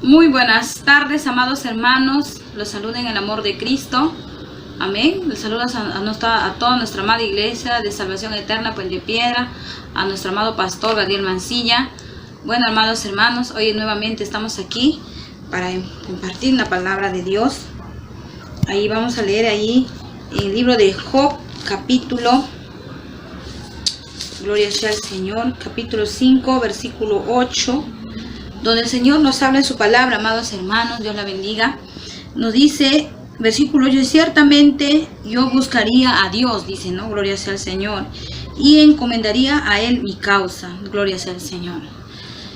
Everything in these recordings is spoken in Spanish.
Muy buenas tardes, amados hermanos. Los saludo en el amor de Cristo. Amén. Les saludo a toda nuestra amada iglesia de Salvación Eterna, Puente Piedra, a nuestro amado pastor Gadiel Mancilla. Bueno, amados hermanos, hoy nuevamente estamos aquí para compartir la palabra de Dios. Ahí vamos a leer ahí el libro de Job, capítulo, gloria sea al Señor, capítulo 5, versículo 8. Donde el Señor nos habla en su palabra, amados hermanos, Dios la bendiga. Nos dice, versículo 8, ciertamente yo buscaría a Dios, dice, ¿no? Gloria sea al Señor. Y encomendaría a Él mi causa, gloria sea al Señor.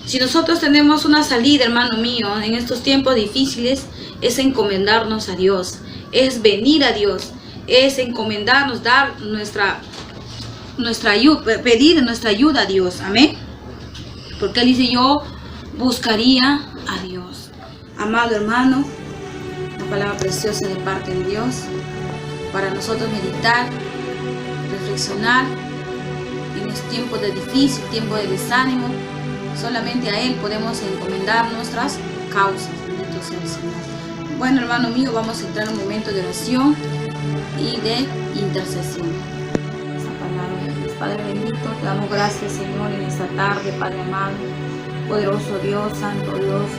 Si nosotros tenemos una salida, hermano mío, en estos tiempos difíciles, es encomendarnos a Dios, es venir a Dios, es encomendarnos, dar nuestra ayuda, pedir nuestra ayuda a Dios, amén. Porque Él dice, yo buscaría a Dios. Amado hermano, la palabra preciosa de parte de Dios para nosotros meditar, reflexionar en los tiempos de difícil, tiempo de desánimo. Solamente a Él podemos encomendar nuestras causas. Bendito sea el Señor. Bueno, hermano mío, vamos a entrar en un momento de oración y de intercesión. Esa palabra, Padre bendito, te damos gracias, Señor, en esta tarde, Padre amado. Poderoso Dios, Santo Dios,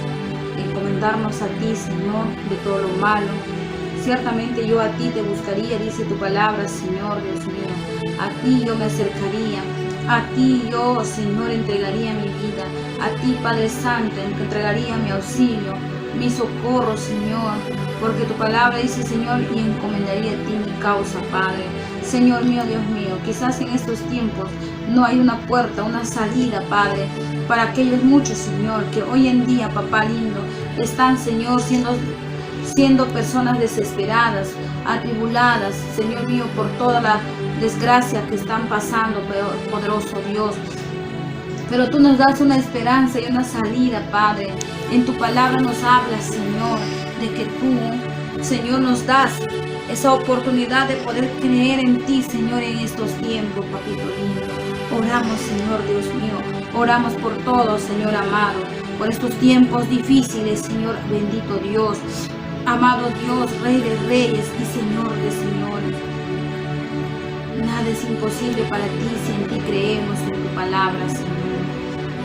encomendarnos a ti, Señor, de todo lo malo. Ciertamente yo a ti te buscaría, dice tu palabra, Señor, Dios mío. A ti yo me acercaría, a ti yo, Señor, entregaría mi vida. A ti, Padre Santo, entregaría mi auxilio, mi socorro, Señor. Porque tu palabra dice, Señor, y encomendaría a ti mi causa, Padre. Señor mío, Dios mío, quizás en estos tiempos no hay una puerta, una salida, Padre, para aquellos muchos, Señor, que hoy en día, papá lindo, están, Señor, siendo personas desesperadas, atribuladas, Señor mío, por toda la desgracia que están pasando, poderoso Dios. Pero tú nos das una esperanza y una salida, Padre. En tu palabra nos hablas, Señor, de que tú, Señor, nos das esa oportunidad de poder creer en ti, Señor, en estos tiempos, papito lindo. Oramos, Señor Dios mío, oramos por todos, Señor amado, por estos tiempos difíciles, Señor bendito Dios, amado Dios, Rey de reyes y Señor de señores. Nada es imposible para ti si en ti creemos en tu palabra, Señor.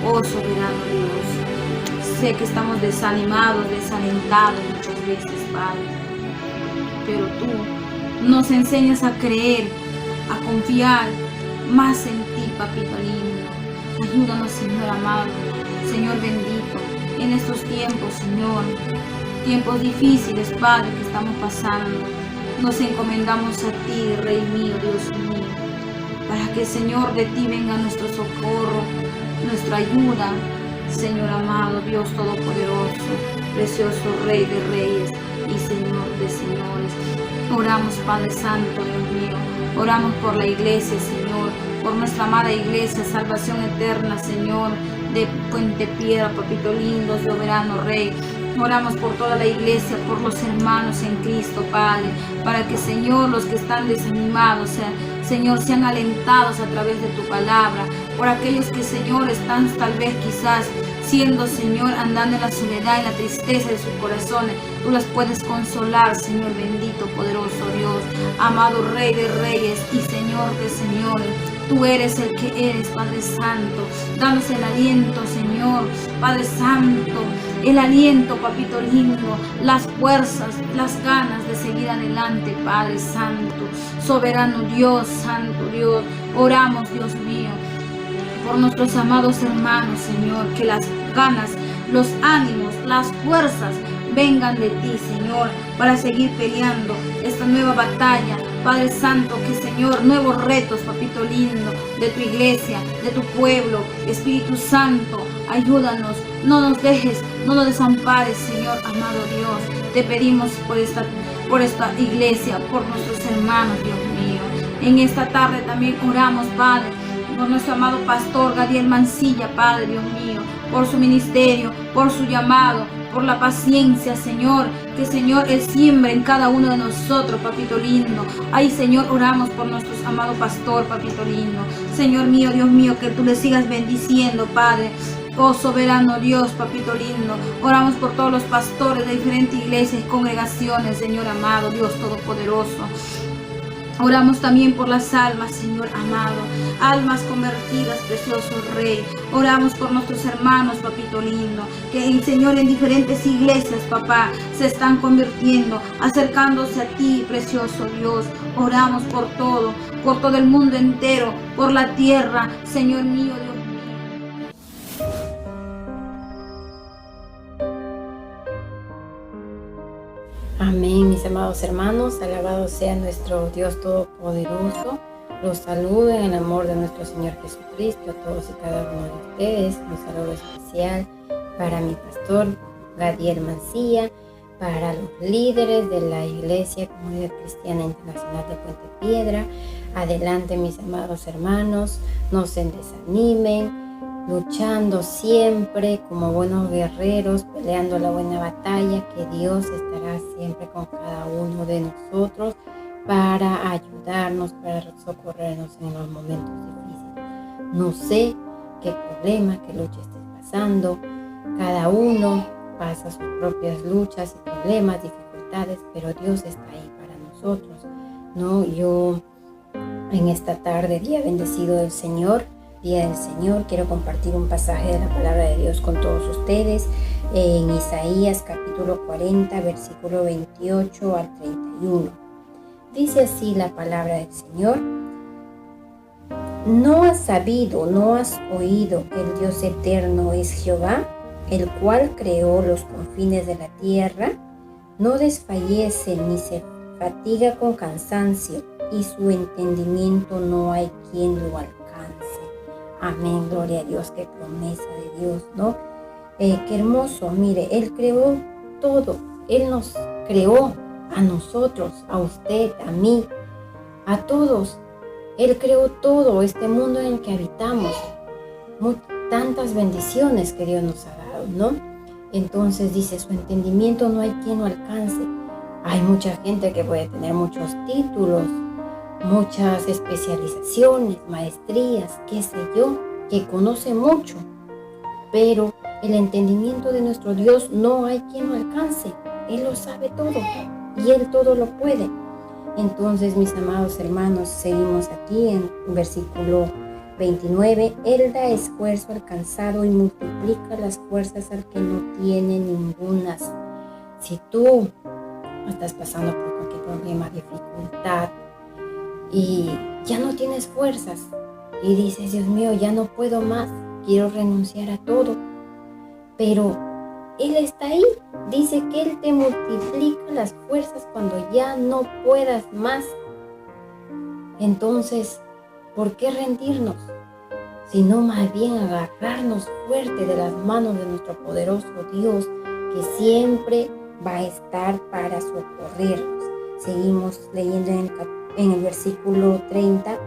Oh soberano Dios, sé que estamos desanimados, desalentados muchas veces, Padre, pero tú nos enseñas a creer, a confiar más en ti, papito lindo. Ayúdanos, Señor amado, Señor bendito, en estos tiempos, Señor, tiempos difíciles, Padre, que estamos pasando. Nos encomendamos a ti, Rey mío, Dios mío, para que, Señor, de ti venga nuestro socorro, nuestra ayuda, Señor amado, Dios todopoderoso, precioso Rey de reyes y Señor de señores. Oramos, Padre Santo, Dios mío, oramos por la iglesia, Señor, por nuestra amada iglesia, Salvación Eterna, Señor, de Puente Piedra, papito lindo, soberano Rey. Oramos por toda la iglesia, por los hermanos en Cristo, Padre, para que, Señor, los que están desanimados, Señor, sean alentados a través de tu palabra, por aquellos que, Señor, están tal vez quizás siendo, Señor, andando en la soledad, en la tristeza de sus corazones. Tú las puedes consolar, Señor bendito, poderoso Dios, amado Rey de reyes y Señor de señores. Tú eres el que eres, Padre Santo. Danos el aliento, Señor, Padre Santo, el aliento, papito lindo, las fuerzas, las ganas de seguir adelante, Padre Santo, soberano Dios, Santo Dios. Oramos, Dios mío, por nuestros amados hermanos, Señor, que las ganas, los ánimos, las fuerzas vengan de ti, Señor, para seguir peleando esta nueva batalla, Padre Santo, que, Señor, nuevos retos, papito lindo, de tu iglesia, de tu pueblo. Espíritu Santo, ayúdanos, no nos dejes, no nos desampares, Señor, amado Dios. Te pedimos por esta iglesia, por nuestros hermanos, Dios mío. En esta tarde también oramos, Padre, por nuestro amado pastor Gadiel Mancilla, Padre, Dios mío, por su ministerio, por su llamado, por la paciencia, Señor, que, Señor, Él siembra en cada uno de nosotros, papito lindo. Ay, Señor, oramos por nuestro amado pastor, papito lindo. Señor mío, Dios mío, que tú le sigas bendiciendo, Padre. Oh soberano Dios, papito lindo, oramos por todos los pastores de diferentes iglesias y congregaciones, Señor amado, Dios todopoderoso. Oramos también por las almas, Señor amado, almas convertidas, precioso Rey. Oramos por nuestros hermanos, papito lindo, que, Señor, en diferentes iglesias, papá, se están convirtiendo, acercándose a ti, precioso Dios. Oramos por todo el mundo entero, por la tierra, Señor mío, Dios. Amén, mis amados hermanos, alabado sea nuestro Dios Todopoderoso. Los saludo en el amor de nuestro Señor Jesucristo, a todos y cada uno de ustedes. Un saludo especial para mi pastor Gadiel Mancilla, para los líderes de la Iglesia Comunidad Cristiana Internacional de Puente Piedra. Adelante, mis amados hermanos, no se desanimen, luchando siempre como buenos guerreros, peleando la buena batalla, que Dios estará siempre con cada uno de nosotros para ayudarnos, para socorrernos en los momentos difíciles. No sé qué problema, qué lucha estés pasando. Cada uno pasa sus propias luchas y problemas, dificultades, pero Dios está ahí para nosotros, ¿no? Yo en esta tarde, día bendecido del Señor, Día del Señor, quiero compartir un pasaje de la palabra de Dios con todos ustedes en Isaías capítulo 40, versículo 28 al 31. Dice así la palabra del Señor: ¿No has sabido, no has oído que el Dios eterno es Jehová, el cual creó los confines de la tierra? No desfallece ni se fatiga con cansancio, y su entendimiento no hay quien lo alcance. Amén, gloria a Dios, qué promesa de Dios, ¿no? Qué hermoso, mire, Él creó todo, Él nos creó a nosotros, a usted, a mí, a todos. Él creó todo este mundo en el que habitamos, tantas bendiciones que Dios nos ha dado, ¿no? Entonces dice, su entendimiento no hay quien lo alcance. Hay mucha gente que puede tener muchos títulos, muchas especializaciones, maestrías, qué sé yo, que conoce mucho, pero el entendimiento de nuestro Dios no hay quien lo alcance. Él lo sabe todo y Él todo lo puede. Entonces, mis amados hermanos, seguimos aquí en versículo 29. Él da esfuerzo al cansado y multiplica las fuerzas al que no tiene ningunas. Si tú estás pasando por cualquier problema, dificultad, y ya no tienes fuerzas y dices, Dios mío, ya no puedo más, quiero renunciar a todo, pero Él está ahí, dice que Él te multiplica las fuerzas cuando ya no puedas más. Entonces, ¿por qué rendirnos? Sino más bien agarrarnos fuerte de las manos de nuestro poderoso Dios, que siempre va a estar para socorrernos. Seguimos leyendo en el versículo 30,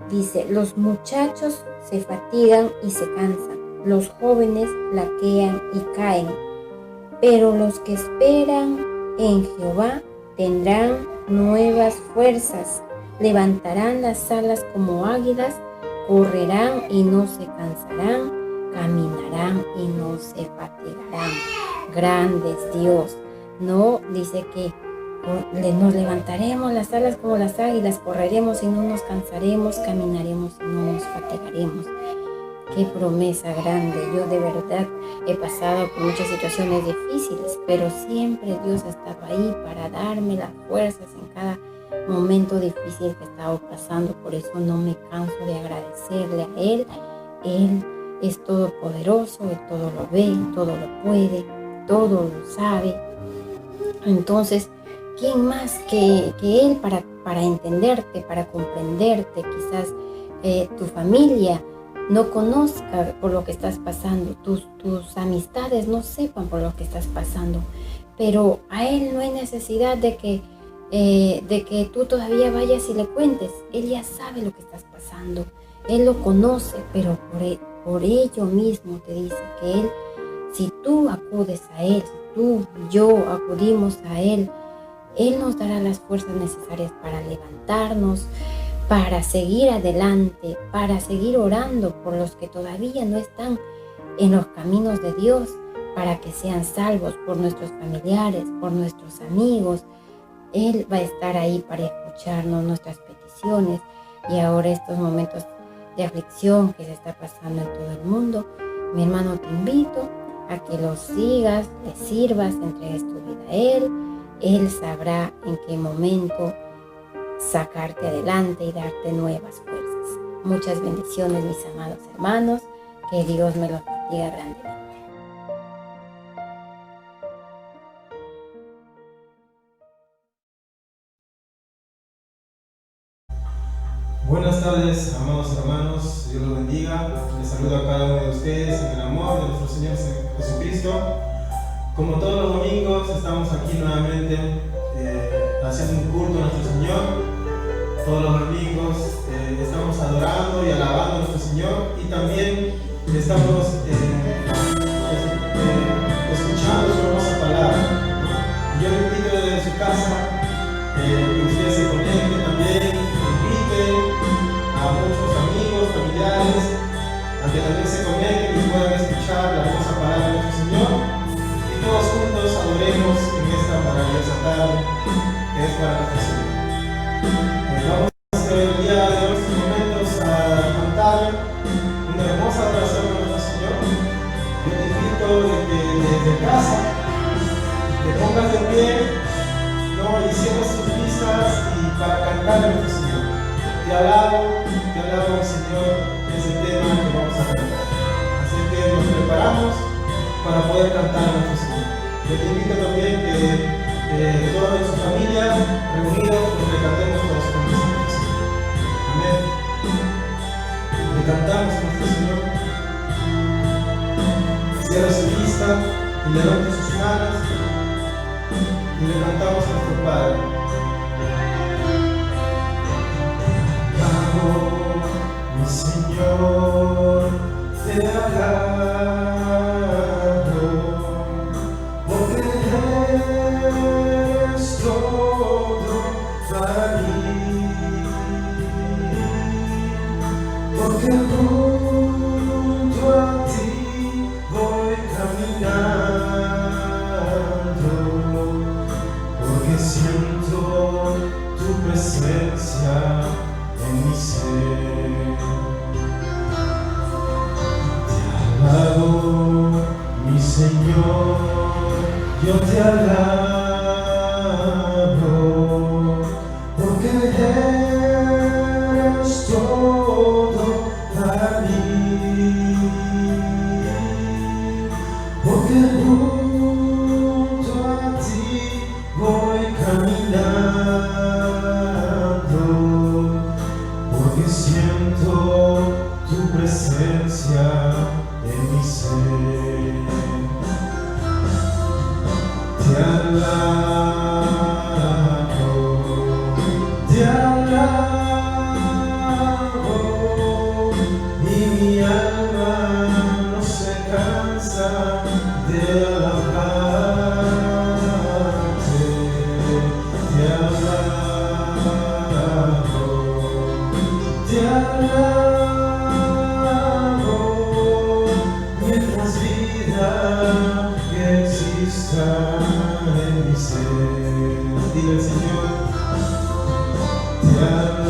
dice, los muchachos se fatigan y se cansan, los jóvenes flaquean y caen, pero los que esperan en Jehová tendrán nuevas fuerzas, levantarán las alas como águilas, correrán y no se cansarán, caminarán y no se fatigarán. Grande es Dios, ¿no? Dice que nos levantaremos las alas como las águilas, correremos y no nos cansaremos, caminaremos y no nos fatigaremos. Qué promesa grande. Yo de verdad he pasado por muchas situaciones difíciles, pero siempre Dios ha estado ahí para darme las fuerzas en cada momento difícil que he estado pasando. Por eso no me canso de agradecerle a Él. Él es todopoderoso, Él todo lo ve, todo lo puede, todo lo sabe. Entonces, ¿quién más que Él para entenderte, para comprenderte? Quizás tu familia no conozca por lo que estás pasando, tus amistades no sepan por lo que estás pasando, pero a Él no hay necesidad de que tú todavía vayas y le cuentes. Él ya sabe lo que estás pasando, Él lo conoce, pero por ello mismo te dice que Él, si tú acudes a Él, si tú y yo acudimos a Él, Él nos dará las fuerzas necesarias para levantarnos, para seguir adelante, para seguir orando por los que todavía no están en los caminos de Dios para que sean salvos por nuestros familiares, por nuestros amigos. Él va a estar ahí para escucharnos nuestras peticiones. Y ahora estos momentos de aflicción que se está pasando en todo el mundo, mi hermano, te invito a que lo sigas, le sirvas, entregues tu vida a Él. Él sabrá en qué momento sacarte adelante y darte nuevas fuerzas. Muchas bendiciones, mis amados hermanos. Que Dios me los bendiga grandemente. Buenas tardes, amados hermanos, Dios los bendiga. Les saludo a cada uno de ustedes en el amor de nuestro Señor Jesucristo. Como todos los domingos, estamos aquí nuevamente haciendo un culto a nuestro Señor. Todos los domingos estamos adorando y alabando a nuestro Señor, y también estamos escuchando su hermosa palabra. Yo le invito desde su casa que ustedes se conecten también, inviten a muchos amigos, familiares, a que también se conecten y puedan escuchar la hermosa palabra de nuestro Señor, y todos juntos adoremos en esta maravillosa tarde que es para nuestro Señor. Vamos el día de hoy, estos momentos, a cantar una hermosa adoración a nuestro Señor. Yo te invito de que desde casa te pongas de pie, y cierres tus vistas y para cantar a nuestro Señor. Te alabo, Señor, ese tema que vamos a cantar. Así que nos preparamos para poder cantar a nuestro Señor. Yo te invito también que toda nuestra familia reunidos nos le cantemos todos juntos a nuestro Señor. Amén. Le cantamos a nuestro Señor. Cierra su vista y levante sus manos y le cantamos a nuestro Padre. Mi Señor, te alabo, porque eres todo para mí, porque junto a ti voy caminando, porque siento tu presencia en mi ser. Te alabo, mi Señor, yo te alabo, porque eres todo para mí, porque junto a ti voy caminando, porque siento tu presencia en mi ser. Te alabo, y mi alma no se cansa de alabarte. Te alabo, mientras vida exista en mi ser. Dile al Señor, te alabo,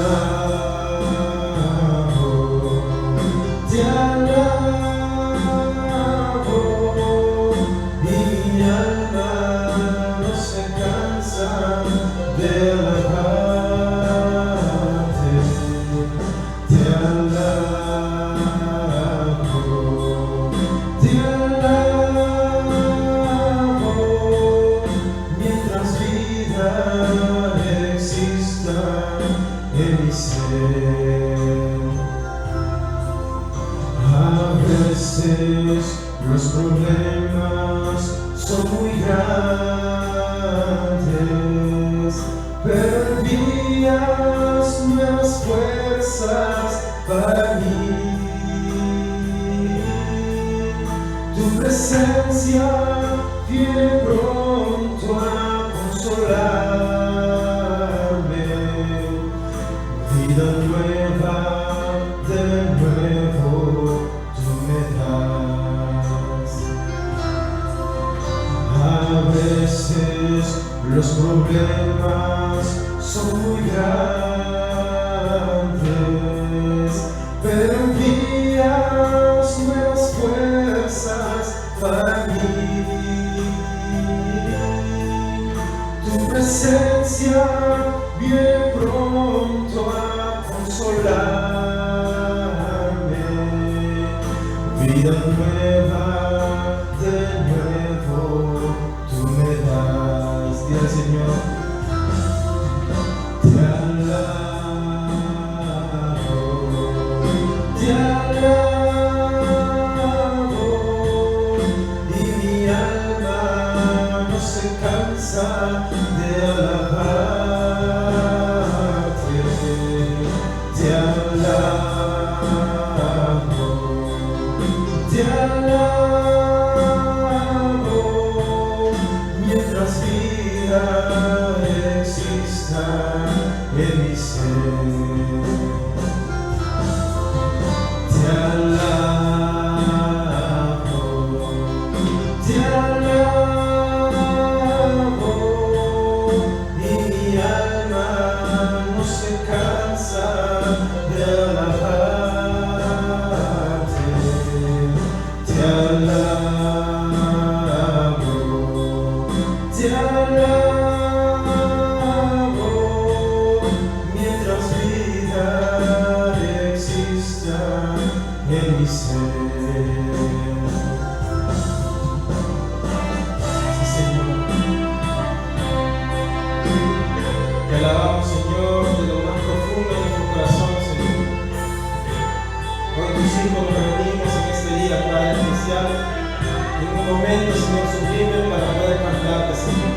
y mi alma no se cansa de alabarte. Te alabo, mientras vida exista en mi ser. A veces los problemas son muy grandes, pero envías nuevas fuerzas para mí. Tu presencia viene pronto a consolarme. Vida nueva, de nuevo tú me das. vida nueva, de nuevo, tú me das. Dile al Señor, te alabo, y mi alma no se cansa de alabarte. Te alabo, mientras vida exista en mi ser. Te alabo, y mi alma no se cansa de alabarte. Te alabo, mientras vida exista en mi ser. Sí, Señor. Te alabamos, Señor, de lo más profundo de nuestro corazón, Señor. Hoy tus hijos nos reunimos en este día, Padre especial, en un momento, Señor, sublime para poder cantarte, Señor.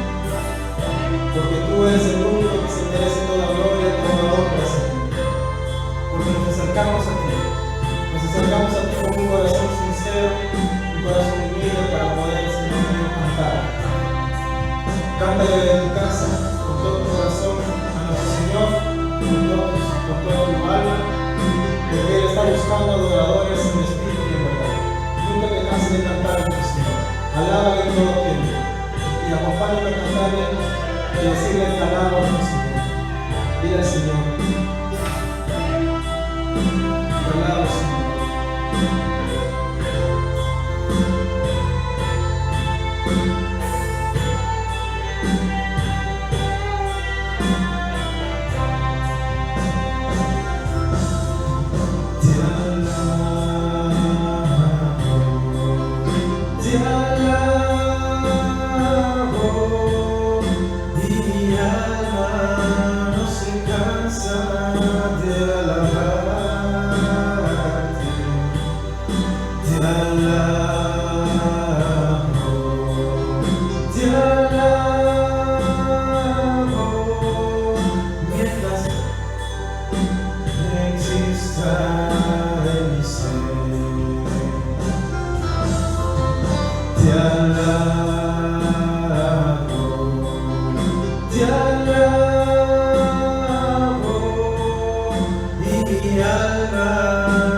Porque tú eres el único que se merece toda gloria, toda honra, Señor. Porque nos acercamos a ti con un corazón sincero, un corazón humilde para poder, Señor, cantar. Cántale de tu casa con todo tu corazón a nuestro Señor, con toda tu alma, porque Él está buscando adoradores en espíritu y en verdad. Nunca te canses de cantar a nuestro Señor. Alábale en todo tiempo y acompáñame a cantarle y decirle te alabo a nuestro Señor. Dile al Señor, te alabo, Señor. Te alabo, y mi alma no se cansa de alabarte. Te alabo, mientras exista en mi ser. Te alabo, y mi alma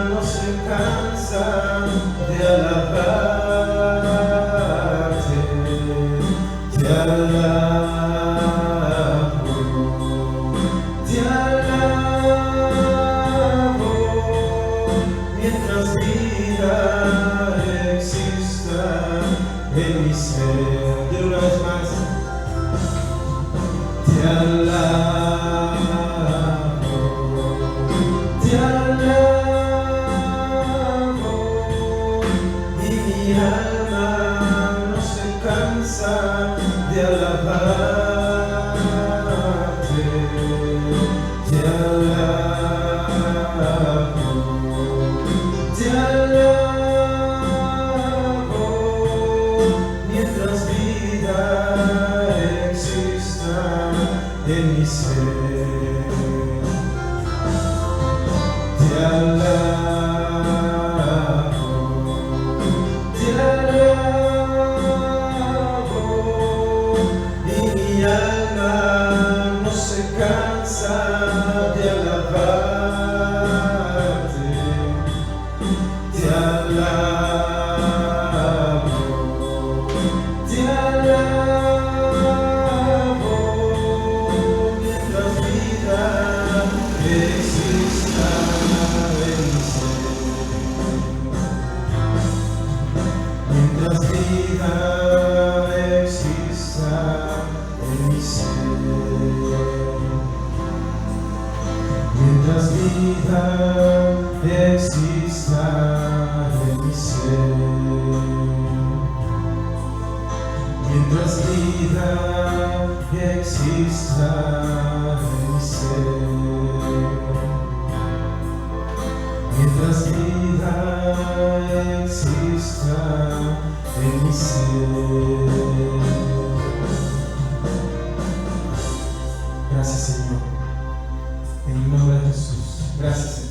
no se cansa de alabarte. Te alabo, mientras vida exista en mi ser. Dile una vez más. Te alabo, y mi alma no se cansa de alabarte. Te alabo, mientras vida exista en mi ser. Te alabo, y mi alma no se cansa de alabarte. Te alabo, mientras vida exista en mi ser. Mientras vida exista en mi ser. Mientras vida exista en mi ser. mientras vida exista en mi ser, mientras vida exista en mi ser. Gracias, Señor. En el nombre de Jesús. Gracias, Señor.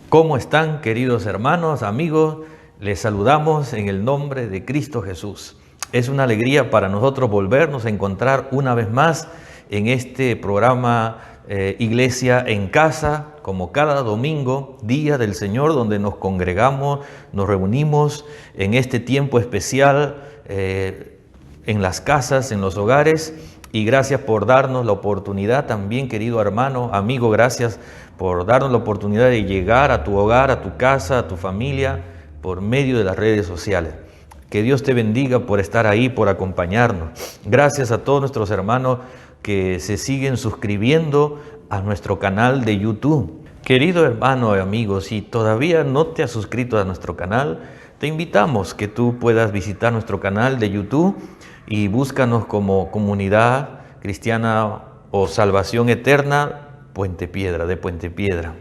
¿Cómo están, queridos hermanos, amigos? Les saludamos en el nombre de Cristo Jesús. Es una alegría para nosotros volvernos a encontrar una vez más en este programa Iglesia en Casa, como cada domingo, Día del Señor, donde nos congregamos, nos reunimos en este tiempo especial en las casas, en los hogares. Y gracias por darnos la oportunidad también, querido hermano, amigo, gracias por darnos la oportunidad de llegar a tu hogar, a tu casa, a tu familia, por medio de las redes sociales. Que Dios te bendiga por estar ahí, por acompañarnos. Gracias a todos nuestros hermanos que se siguen suscribiendo a nuestro canal de YouTube. Querido hermano y amigo, si todavía no te has suscrito a nuestro canal, te invitamos que tú puedas visitar nuestro canal de YouTube y búscanos como Comunidad Cristiana o Salvación Eterna Puente Piedra, de Puente Piedra.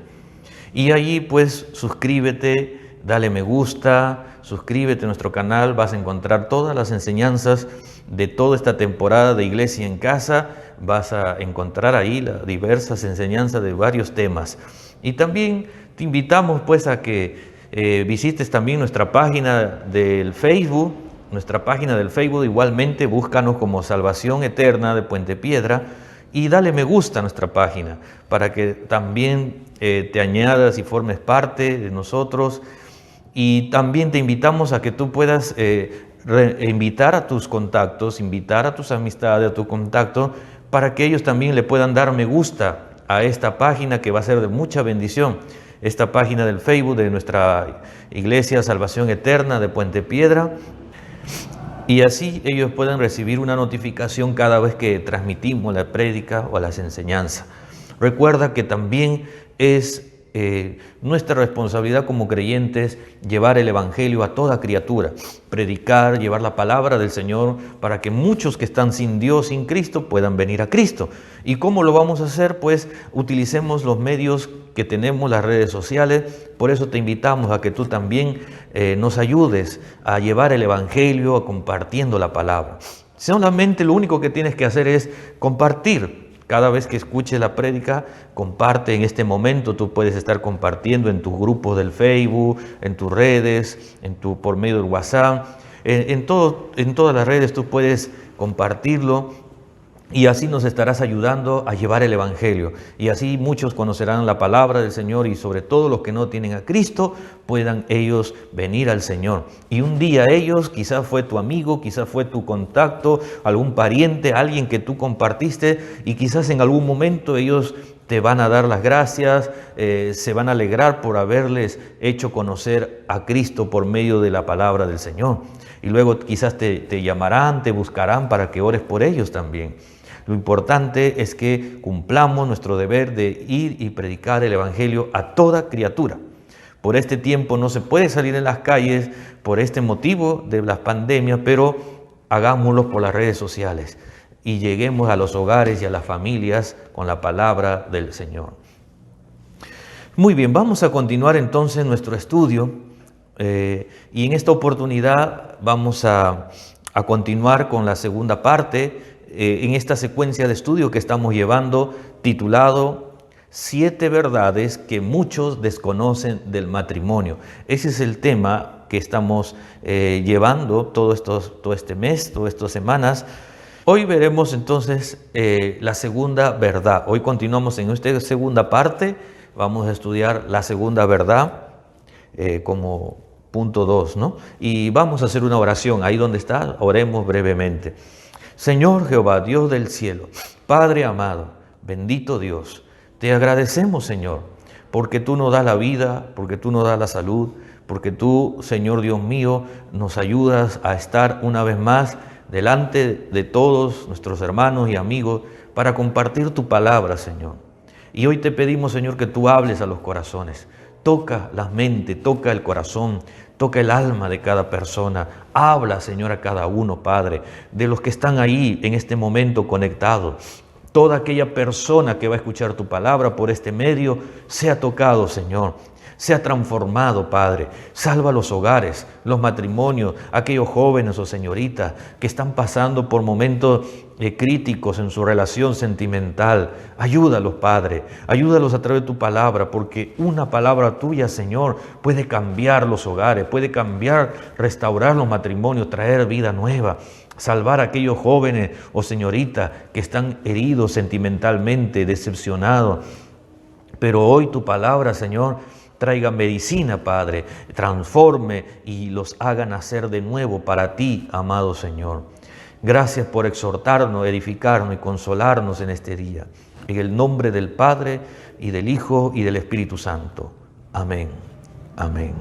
Y allí pues suscríbete, dale me gusta, suscríbete a nuestro canal, vas a encontrar todas las enseñanzas de toda esta temporada de Iglesia en Casa, vas a encontrar ahí las diversas enseñanzas de varios temas. Y también te invitamos pues a que visites también nuestra página del Facebook. Nuestra página del Facebook, igualmente búscanos como Salvación Eterna de Puente Piedra y dale me gusta a nuestra página para que también te añadas y formes parte de nosotros. Y también te invitamos a que tú puedas invitar a tus contactos, invitar a tus amistades, a tu contacto, para que ellos también le puedan dar me gusta a esta página que va a ser de mucha bendición. Esta página del Facebook de nuestra Iglesia Salvación Eterna de Puente Piedra. Y así ellos pueden recibir una notificación cada vez que transmitimos la prédica o las enseñanzas. Recuerda que también es nuestra responsabilidad como creyentes llevar el Evangelio a toda criatura, predicar, llevar la palabra del Señor para que muchos que están sin Dios, sin Cristo, puedan venir a Cristo. ¿Y cómo lo vamos a hacer? Pues utilicemos los medios que tenemos, las redes sociales. Por eso te invitamos a que tú también nos ayudes a llevar el Evangelio, compartiendo la palabra. Solamente lo único que tienes que hacer es compartir. Cada vez que escuches la prédica, comparte. En este momento tú puedes estar compartiendo en tus grupos del Facebook, en tus redes, por medio del WhatsApp. En todas las redes tú puedes compartirlo y así nos estarás ayudando a llevar el Evangelio. Y así muchos conocerán la palabra del Señor y sobre todo los que no tienen a Cristo puedan ellos venir al Señor. Y un día ellos, quizás fue tu amigo, quizás fue tu contacto, algún pariente, alguien que tú compartiste y quizás en algún momento ellos te van a dar las gracias, se van a alegrar por haberles hecho conocer a Cristo por medio de la palabra del Señor. Y luego quizás te llamarán, te buscarán para que ores por ellos también. Lo importante es que cumplamos nuestro deber de ir y predicar el Evangelio a toda criatura. Por este tiempo no se puede salir en las calles por este motivo de las pandemias, pero hagámoslo por las redes sociales y lleguemos a los hogares y a las familias con la palabra del Señor. Muy bien, vamos a continuar entonces nuestro estudio y en esta oportunidad vamos a continuar con la segunda parte en esta secuencia de estudio que estamos llevando titulado 7 verdades que muchos desconocen del matrimonio. Ese es el tema que estamos llevando todo este mes, todas estas semanas. Hoy veremos entonces la segunda verdad. Hoy continuamos en esta segunda parte. Vamos a estudiar la segunda verdad como punto 2, ¿no? Y vamos a hacer una oración. Ahí donde está, oremos brevemente. Señor Jehová, Dios del cielo, Padre amado, bendito Dios, te agradecemos, Señor, porque tú nos das la vida, porque tú nos das la salud, porque tú, Señor Dios mío, nos ayudas a estar una vez más delante de todos nuestros hermanos y amigos para compartir tu palabra, Señor. Y hoy te pedimos, Señor, que tú hables a los corazones. Toca la mente, toca el corazón, toca el alma de cada persona. Habla, Señor, a cada uno, Padre, de los que están ahí en este momento conectados. Toda aquella persona que va a escuchar tu palabra por este medio, sea tocado, Señor. Sea transformado, Padre. Salva los hogares, los matrimonios, aquellos jóvenes o señoritas que están pasando por momentos críticos en su relación sentimental. Ayúdalos, Padre. Ayúdalos a través de tu palabra, porque una palabra tuya, Señor, puede cambiar los hogares, puede cambiar, restaurar los matrimonios, traer vida nueva. Salvar a aquellos jóvenes o señoritas que están heridos sentimentalmente, decepcionados. Pero hoy tu palabra, Señor, traiga medicina, Padre, transforme y los haga nacer de nuevo para ti, amado Señor. Gracias por exhortarnos, edificarnos y consolarnos en este día. En el nombre del Padre, y del Hijo, y del Espíritu Santo. Amén. Amén.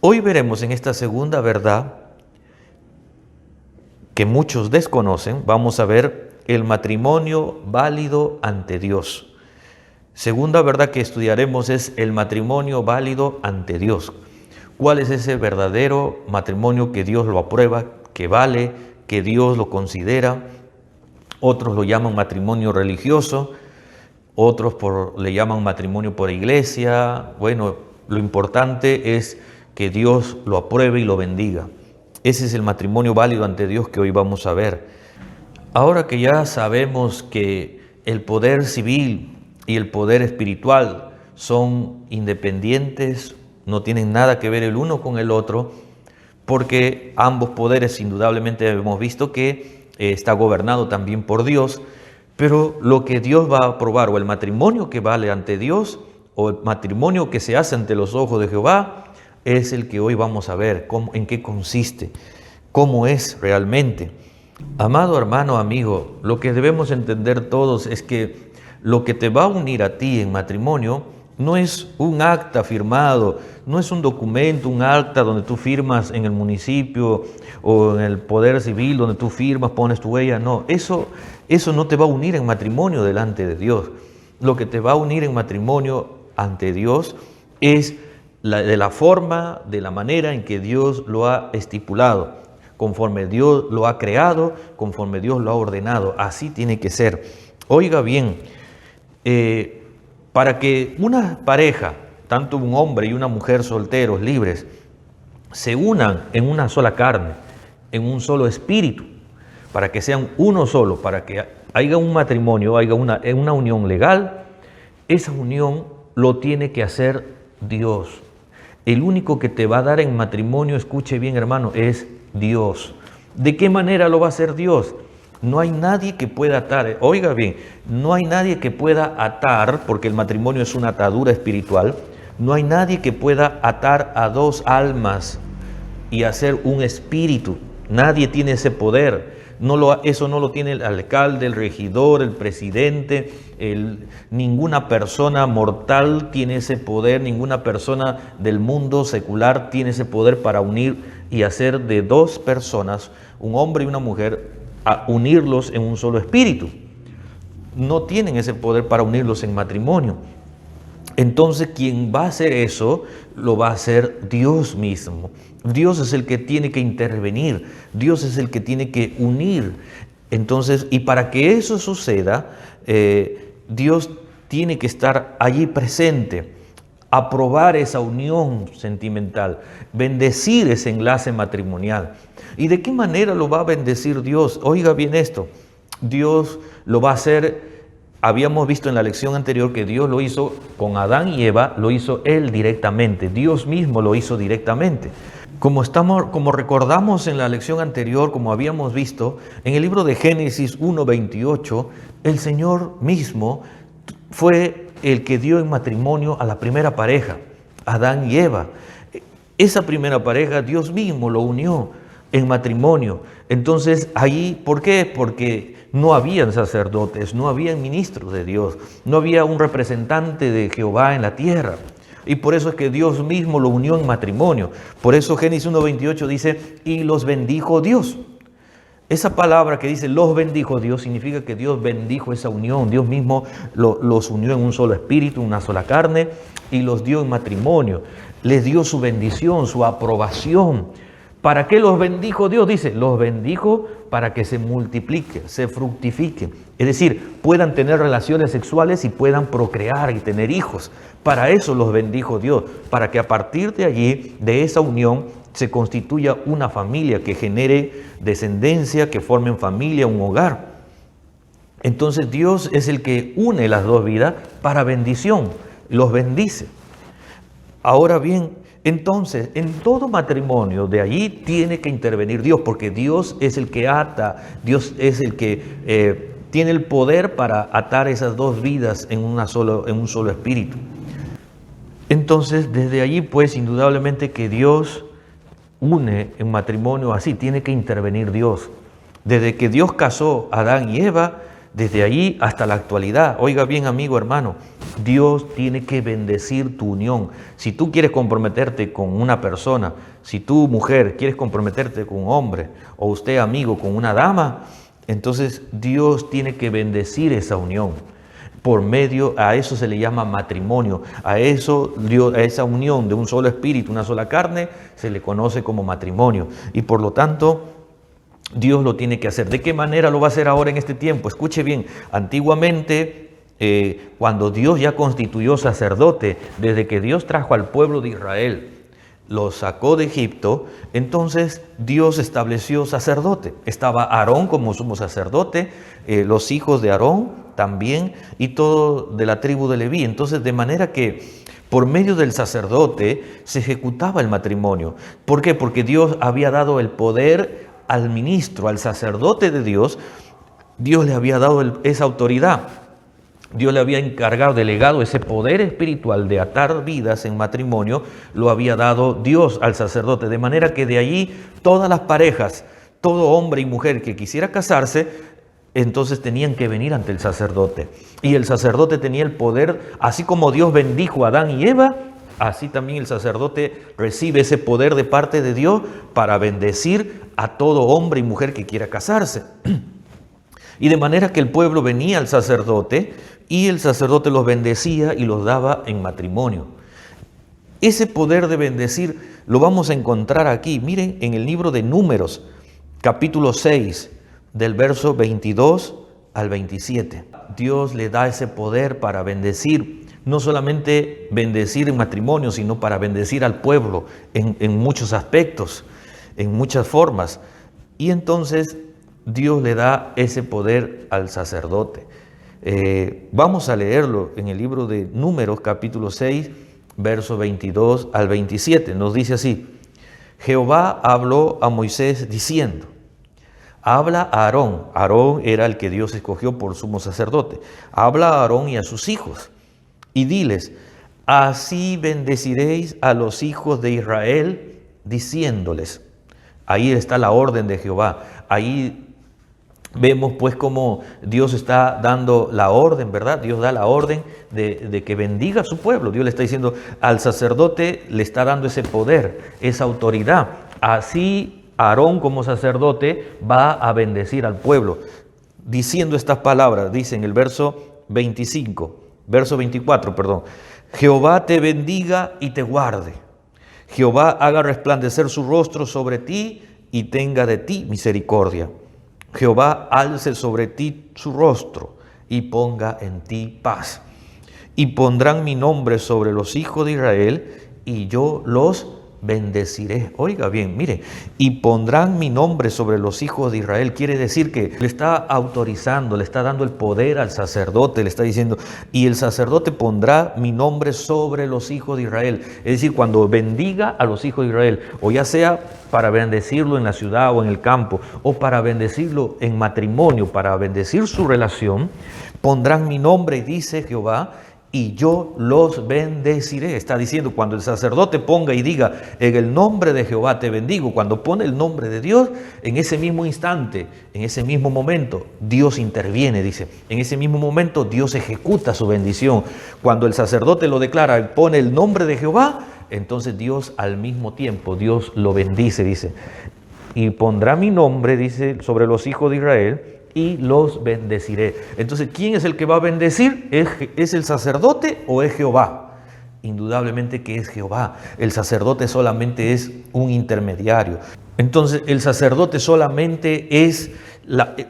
Hoy veremos en esta segunda verdad que muchos desconocen, vamos a ver el matrimonio válido ante Dios. Segunda verdad que estudiaremos es el matrimonio válido ante Dios. ¿Cuál es ese verdadero matrimonio que Dios lo aprueba, que vale, que Dios lo considera? Otros lo llaman matrimonio religioso, otros le llaman matrimonio por iglesia. Bueno, lo importante es que Dios lo apruebe y lo bendiga. Ese es el matrimonio válido ante Dios que hoy vamos a ver. Ahora que ya sabemos que el poder civil y el poder espiritual son independientes, no tienen nada que ver el uno con el otro, porque ambos poderes indudablemente hemos visto que está gobernado también por Dios, pero lo que Dios va a aprobar, o el matrimonio que vale ante Dios, o el matrimonio que se hace ante los ojos de Jehová, es el que hoy vamos a ver en qué consiste, cómo es realmente. Amado hermano, amigo, lo que debemos entender todos es que lo que te va a unir a ti en matrimonio no es un acta firmado, no es un documento, un acta donde tú firmas en el municipio o en el poder civil donde tú firmas, pones tu huella. No, eso no te va a unir en matrimonio delante de Dios. Lo que te va a unir en matrimonio ante Dios es de la forma, de la manera en que Dios lo ha estipulado, conforme Dios lo ha creado, conforme Dios lo ha ordenado. Así tiene que ser. Oiga bien, para que una pareja, tanto un hombre y una mujer solteros, libres, se unan en una sola carne, en un solo espíritu, para que sean uno solo, para que haya un matrimonio, haya una unión legal, esa unión lo tiene que hacer Dios. El único que te va a dar en matrimonio, escuche bien hermano, es Dios. ¿De qué manera lo va a hacer Dios? No hay nadie que pueda atar, oiga bien, no hay nadie que pueda atar, porque el matrimonio es una atadura espiritual, no hay nadie que pueda atar a dos almas y hacer un espíritu. Nadie tiene ese poder. Eso no lo tiene el alcalde, el regidor, el presidente, ninguna persona mortal tiene ese poder, ninguna persona del mundo secular tiene ese poder para unir y hacer de dos personas, un hombre y una mujer, a unirlos en un solo espíritu. No tienen ese poder para unirlos en matrimonio. Entonces, quien va a hacer eso, lo va a hacer Dios mismo. Dios es el que tiene que intervenir, Dios es el que tiene que unir. Entonces, y para que eso suceda, Dios tiene que estar allí presente, aprobar esa unión sentimental, bendecir ese enlace matrimonial. ¿Y de qué manera lo va a bendecir Dios? Oiga bien esto, Dios lo va a hacer. Habíamos visto en la lección anterior que Dios lo hizo con Adán y Eva, lo hizo Él directamente, Dios mismo lo hizo directamente. Como recordamos en la lección anterior, como habíamos visto, en el libro de Génesis 1:28, el Señor mismo fue el que dio en matrimonio a la primera pareja, Adán y Eva. Esa primera pareja Dios mismo lo unió en matrimonio. Entonces, ahí, ¿por qué? Porque no habían sacerdotes, no habían ministros de Dios, no había un representante de Jehová en la tierra. Y por eso es que Dios mismo lo unió en matrimonio. Por eso Génesis 1:28 dice, y los bendijo Dios. Esa palabra que dice, los bendijo Dios, significa que Dios bendijo esa unión. Dios mismo los unió en un solo espíritu, una sola carne, y los dio en matrimonio. Les dio su bendición, su aprobación. ¿Para qué los bendijo Dios? Dice, los bendijo para que se multipliquen, se fructifiquen. Es decir, puedan tener relaciones sexuales y puedan procrear y tener hijos. Para eso los bendijo Dios, para que a partir de allí, de esa unión, se constituya una familia que genere descendencia, que formen familia, un hogar. Entonces Dios es el que une las dos vidas para bendición, los bendice. Ahora bien, entonces, en todo matrimonio, de allí tiene que intervenir Dios, porque Dios es el que ata, Dios es el que tiene el poder para atar esas dos vidas en un solo espíritu. Entonces, desde allí, pues, indudablemente que Dios une en matrimonio así, tiene que intervenir Dios. Desde que Dios casó a Adán y Eva, desde allí hasta la actualidad, oiga bien amigo hermano, Dios tiene que bendecir tu unión. Si tú quieres comprometerte con una persona, si tú mujer quieres comprometerte con un hombre, o usted amigo con una dama, entonces Dios tiene que bendecir esa unión. Por medio, a eso se le llama matrimonio, a esa unión de un solo espíritu, una sola carne, se le conoce como matrimonio. Y por lo tanto, Dios lo tiene que hacer. ¿De qué manera lo va a hacer ahora en este tiempo? Escuche bien, antiguamente, cuando Dios ya constituyó sacerdote, desde que Dios trajo al pueblo de Israel, los sacó de Egipto, entonces Dios estableció sacerdote. Estaba Aarón como sumo sacerdote, los hijos de Aarón también, y todo de la tribu de Leví. Entonces, de manera que por medio del sacerdote se ejecutaba el matrimonio. ¿Por qué? Porque Dios había dado el poder al ministro, al sacerdote de Dios. Dios le había dado esa autoridad. Dios le había encargado, delegado ese poder espiritual de atar vidas en matrimonio, lo había dado Dios al sacerdote, de manera que de allí todas las parejas, todo hombre y mujer que quisiera casarse, entonces tenían que venir ante el sacerdote. Y el sacerdote tenía el poder, así como Dios bendijo a Adán y Eva, así también el sacerdote recibe ese poder de parte de Dios para bendecir a todo hombre y mujer que quiera casarse. Y de manera que el pueblo venía al sacerdote y el sacerdote los bendecía y los daba en matrimonio. Ese poder de bendecir lo vamos a encontrar aquí. Miren, en el libro de Números, capítulo 6, del verso 22 al 27. Dios le da ese poder para bendecir, no solamente bendecir en matrimonio, sino para bendecir al pueblo en muchos aspectos, en muchas formas. Y entonces Dios le da ese poder al sacerdote. Vamos a leerlo en el libro de Números, capítulo 6, verso 22 al 27. Nos dice así: Jehová habló a Moisés diciendo: habla a Aarón. Aarón era el que Dios escogió por sumo sacerdote. Habla a Aarón y a sus hijos y diles: así bendeciréis a los hijos de Israel, diciéndoles. Ahí está la orden de Jehová. Ahí vemos pues cómo Dios está dando la orden, ¿verdad? Dios da la orden de que bendiga a su pueblo. Dios le está diciendo al sacerdote, le está dando ese poder, esa autoridad. Así Aarón como sacerdote va a bendecir al pueblo. Diciendo estas palabras, dice en el verso 24, perdón. Jehová te bendiga y te guarde. Jehová haga resplandecer su rostro sobre ti y tenga de ti misericordia. Jehová alce sobre ti su rostro y ponga en ti paz. Y pondrán mi nombre sobre los hijos de Israel y yo los bendeciré. Oiga bien, mire, y pondrán mi nombre sobre los hijos de Israel. Quiere decir que le está autorizando, le está dando el poder al sacerdote, le está diciendo, y el sacerdote pondrá mi nombre sobre los hijos de Israel. Es decir, cuando bendiga a los hijos de Israel, o ya sea para bendecirlo en la ciudad o en el campo, o para bendecirlo en matrimonio, para bendecir su relación, pondrán mi nombre, dice Jehová, y yo los bendeciré. Está diciendo, cuando el sacerdote ponga y diga, en el nombre de Jehová te bendigo, cuando pone el nombre de Dios, en ese mismo instante, en ese mismo momento, Dios interviene, dice. En ese mismo momento, Dios ejecuta su bendición. Cuando el sacerdote lo declara y pone el nombre de Jehová, entonces Dios al mismo tiempo, Dios lo bendice, dice. Y pondrá mi nombre, dice, sobre los hijos de Israel, y los bendeciré. Entonces, ¿quién es el que va a bendecir? ¿Es el sacerdote o es Jehová? Indudablemente que es Jehová. El sacerdote solamente es un intermediario. Entonces, el sacerdote solamente es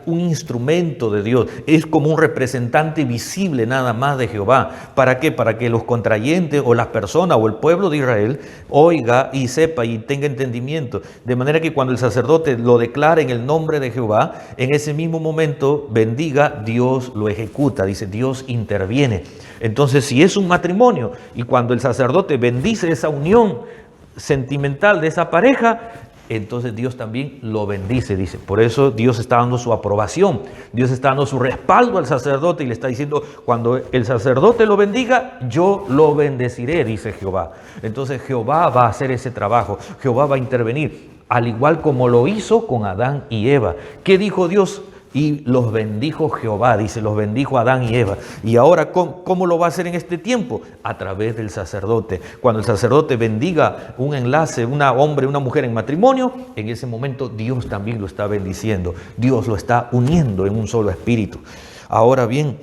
un instrumento de Dios, es como un representante visible nada más de Jehová. ¿Para qué? Para que los contrayentes o las personas o el pueblo de Israel oiga y sepa y tenga entendimiento. De manera que cuando el sacerdote lo declara en el nombre de Jehová, en ese mismo momento bendiga, Dios lo ejecuta, dice, Dios interviene. Entonces, si es un matrimonio y cuando el sacerdote bendice esa unión sentimental de esa pareja, entonces Dios también lo bendice, dice. Por eso Dios está dando su aprobación, Dios está dando su respaldo al sacerdote y le está diciendo, cuando el sacerdote lo bendiga, yo lo bendeciré, dice Jehová. Entonces Jehová va a hacer ese trabajo, Jehová va a intervenir, al igual como lo hizo con Adán y Eva. ¿Qué dijo Dios? Y los bendijo Jehová, dice, los bendijo Adán y Eva. Y ahora, ¿cómo lo va a hacer en este tiempo? A través del sacerdote. Cuando el sacerdote bendiga un enlace, un hombre, una mujer en matrimonio, en ese momento Dios también lo está bendiciendo. Dios lo está uniendo en un solo espíritu. Ahora bien,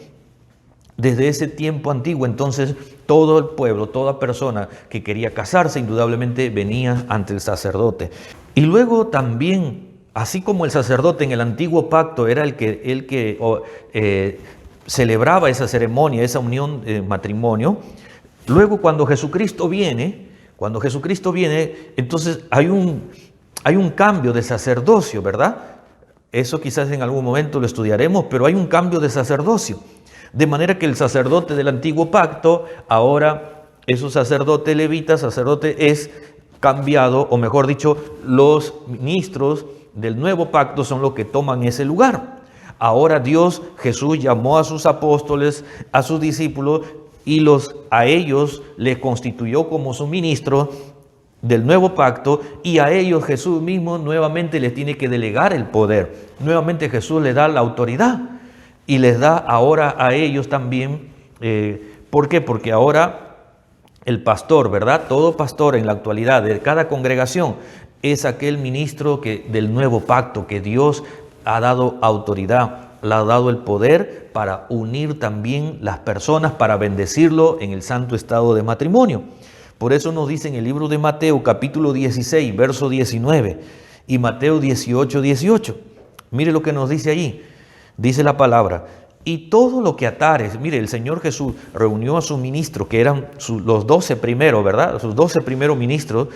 desde ese tiempo antiguo, entonces, todo el pueblo, toda persona que quería casarse, indudablemente venía ante el sacerdote. Y luego también, así como el sacerdote en el antiguo pacto era el que celebraba esa ceremonia, esa unión de matrimonio, luego cuando Jesucristo viene, entonces hay un cambio de sacerdocio, ¿verdad? Eso quizás en algún momento lo estudiaremos, pero hay un cambio de sacerdocio. De manera que el sacerdote del antiguo pacto, ahora es un sacerdote levita, sacerdote es cambiado, o mejor dicho, los ministros del nuevo pacto son los que toman ese lugar. Ahora Jesús llamó a sus apóstoles, a sus discípulos, y a ellos les constituyó como sus ministros del nuevo pacto, y a ellos Jesús mismo nuevamente les tiene que delegar el poder. Nuevamente Jesús les da la autoridad y les da ahora a ellos también. ¿Por qué? Porque ahora el pastor, ¿verdad? Todo pastor en la actualidad de cada congregación es aquel ministro del nuevo pacto que Dios ha dado autoridad. le ha dado el poder para unir también las personas, para bendecirlo en el santo estado de matrimonio. Por eso nos dice en el libro de Mateo, capítulo 16, verso 19, y Mateo 18, 18. Mire lo que nos dice allí. Dice la palabra: y todo lo que atares. Mire, el Señor Jesús reunió a sus ministros, que eran los 12 primeros, ¿verdad? Sus 12 primeros ministros,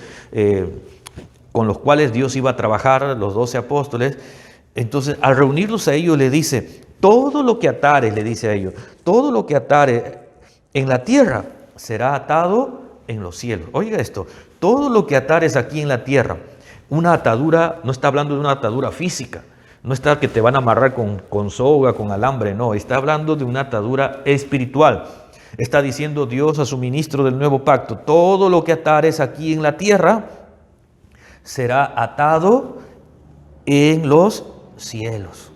con los cuales Dios iba a trabajar, los 12 apóstoles. Entonces, al reunirlos a ellos, le dice: todo lo que atares, le dice a ellos, todo lo que atares en la tierra será atado en los cielos. Oiga esto: todo lo que atares aquí en la tierra. Una atadura, no está hablando de una atadura física, no está que te van a amarrar con soga, con alambre, no, está hablando de una atadura espiritual. Está diciendo Dios a su ministro del nuevo pacto: todo lo que atares aquí en la tierra será atado en los cielos.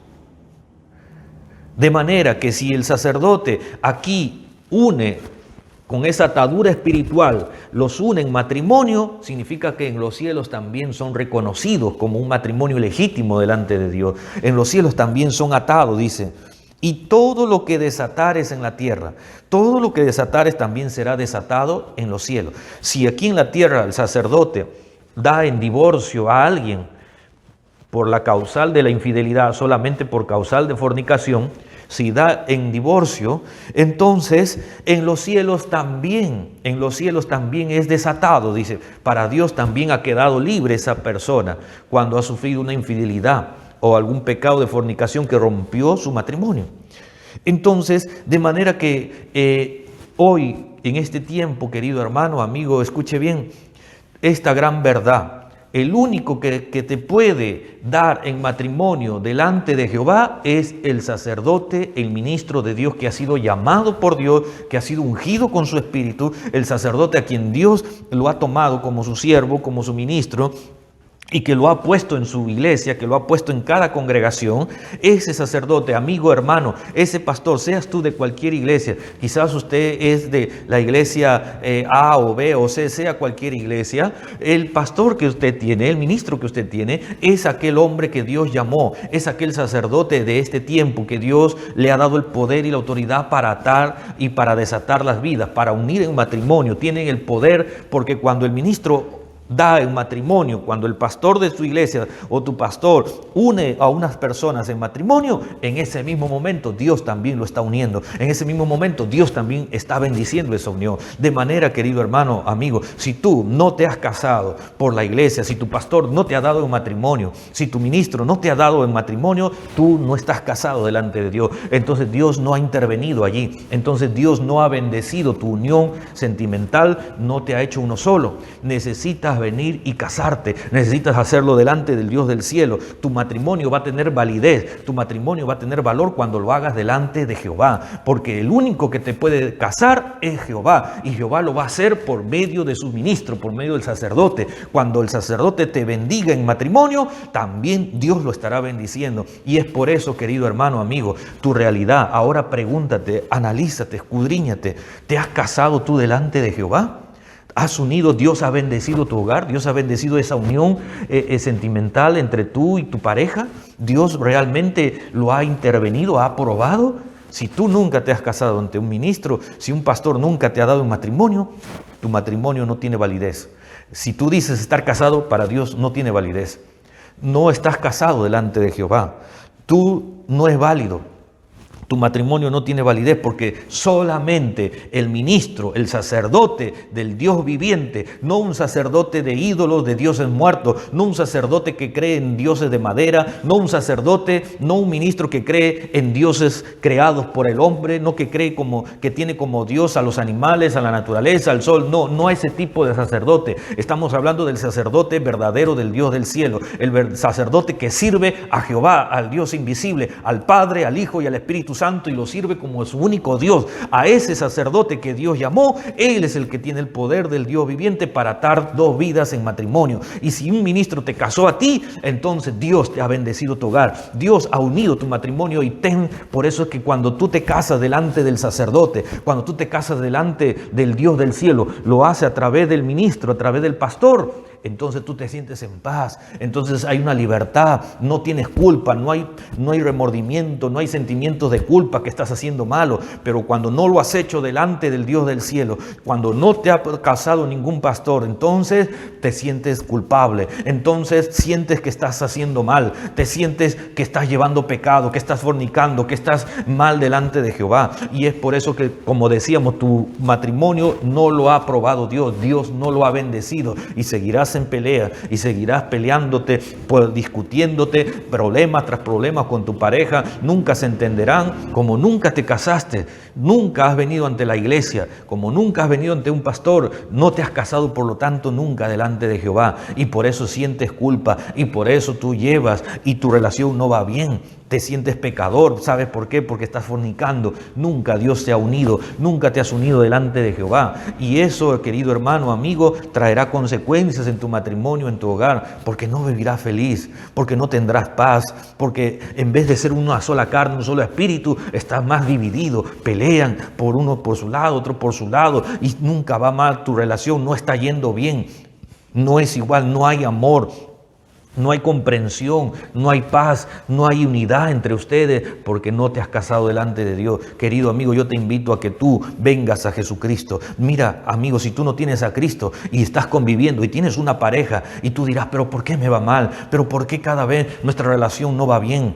De manera que si el sacerdote aquí une con esa atadura espiritual, los une en matrimonio, significa que en los cielos también son reconocidos como un matrimonio legítimo delante de Dios. En los cielos también son atados, dice. Y todo lo que desatares en la tierra, todo lo que desatares también será desatado en los cielos. Si aquí en la tierra el sacerdote da en divorcio a alguien por la causal de la infidelidad, solamente por causal de fornicación, si da en divorcio, entonces en los cielos también es desatado, dice. Para Dios también ha quedado libre esa persona cuando ha sufrido una infidelidad o algún pecado de fornicación que rompió su matrimonio. Entonces, de manera que hoy, en este tiempo, querido hermano, amigo, escuche bien esta gran verdad. El único que te puede dar en matrimonio delante de Jehová es el sacerdote, el ministro de Dios que ha sido llamado por Dios, que ha sido ungido con su espíritu, el sacerdote a quien Dios lo ha tomado como su siervo, como su ministro, y que lo ha puesto en su iglesia, que lo ha puesto en cada congregación. Ese sacerdote, amigo, hermano, ese pastor, seas tú de cualquier iglesia, quizás usted es de la iglesia A o B o C, sea cualquier iglesia, el pastor que usted tiene, el ministro que usted tiene, es aquel hombre que Dios llamó, es aquel sacerdote de este tiempo que Dios le ha dado el poder y la autoridad para atar y para desatar las vidas, para unir en matrimonio. Tienen el poder, porque cuando el ministro da en matrimonio, cuando el pastor de su iglesia o tu pastor une a unas personas en matrimonio, en ese mismo momento Dios también lo está uniendo. En ese mismo momento Dios también está bendiciendo esa unión. De manera, querido hermano, amigo, si tú no te has casado por la iglesia, si tu pastor no te ha dado en matrimonio, si tu ministro no te ha dado en matrimonio, tú no estás casado delante de Dios. Entonces Dios no ha intervenido allí. Entonces Dios no ha bendecido tu unión sentimental, no te ha hecho uno solo. Necesitas venir y casarte, necesitas hacerlo delante del Dios del cielo. Tu matrimonio va a tener validez, tu matrimonio va a tener valor cuando lo hagas delante de Jehová, porque el único que te puede casar es Jehová, y Jehová lo va a hacer por medio de su ministro, por medio del sacerdote. Cuando el sacerdote te bendiga en matrimonio, también Dios lo estará bendiciendo. Y es por eso, querido hermano, amigo, tu realidad. Ahora pregúntate, analízate, escudriñate. ¿Te has casado tú delante de Jehová? ¿Has unido? ¿Dios ha bendecido tu hogar? ¿Dios ha bendecido esa unión sentimental entre tú y tu pareja? ¿Dios realmente lo ha intervenido, ha aprobado? Si tú nunca te has casado ante un ministro, si un pastor nunca te ha dado un matrimonio, tu matrimonio no tiene validez. Si tú dices estar casado, para Dios no tiene validez. No estás casado delante de Jehová. Tú no es válido. Tu matrimonio no tiene validez, porque solamente el ministro, el sacerdote del Dios viviente, no un sacerdote de ídolos, de dioses muertos, no un sacerdote que cree en dioses de madera, no un sacerdote, no un ministro que cree en dioses creados por el hombre, no que cree que tiene como Dios a los animales, a la naturaleza, al sol. No ese tipo de sacerdote. Estamos hablando del sacerdote verdadero del Dios del cielo, el sacerdote que sirve a Jehová, al Dios invisible, al Padre, al Hijo y al Espíritu Santo, y lo sirve como su único Dios. A ese sacerdote que Dios llamó, él es el que tiene el poder del Dios viviente para atar dos vidas en matrimonio. Y si un ministro te casó a ti, entonces Dios te ha bendecido tu hogar, Dios ha unido tu matrimonio. Y por eso es que cuando tú te casas delante del sacerdote, cuando tú te casas delante del Dios del cielo, lo hace a través del ministro, a través del pastor. entonces tú te sientes en paz, entonces hay una libertad, no tienes culpa, no hay remordimiento, no hay sentimientos de culpa que estás haciendo malo. Pero cuando no lo has hecho delante del Dios del cielo, cuando no te ha casado ningún pastor, entonces te sientes culpable, entonces sientes que estás haciendo mal, te sientes que estás llevando pecado, que estás fornicando, que estás mal delante de Jehová. Y es por eso que, como decíamos, tu matrimonio no lo ha aprobado Dios, Dios no lo ha bendecido, y seguirás en pelea y seguirás peleándote, discutiéndote, problema tras problema con tu pareja. Nunca se entenderán. Como nunca te casaste, nunca has venido ante la iglesia, como nunca has venido ante un pastor, no te has casado, por lo tanto nunca delante de Jehová, y por eso sientes culpa, y por eso tú llevas y tu relación no va bien. Te sientes pecador. ¿Sabes por qué? Porque estás fornicando. Nunca Dios te ha unido, nunca te has unido delante de Jehová. Y eso, querido hermano, amigo, traerá consecuencias en tu matrimonio, en tu hogar, porque no vivirás feliz, porque no tendrás paz, porque en vez de ser una sola carne, un solo espíritu, estás más dividido. Pelean por uno por su lado, otro por su lado, y nunca va mal tu relación, no está yendo bien, no es igual, no hay amor, no hay comprensión, no hay paz, no hay unidad entre ustedes, porque no te has casado delante de Dios. Querido amigo, yo te invito a que tú vengas a Jesucristo. Mira, amigo, si tú no tienes a Cristo y estás conviviendo y tienes una pareja, y tú dirás, pero ¿por qué me va mal? ¿Pero por qué cada vez nuestra relación no va bien?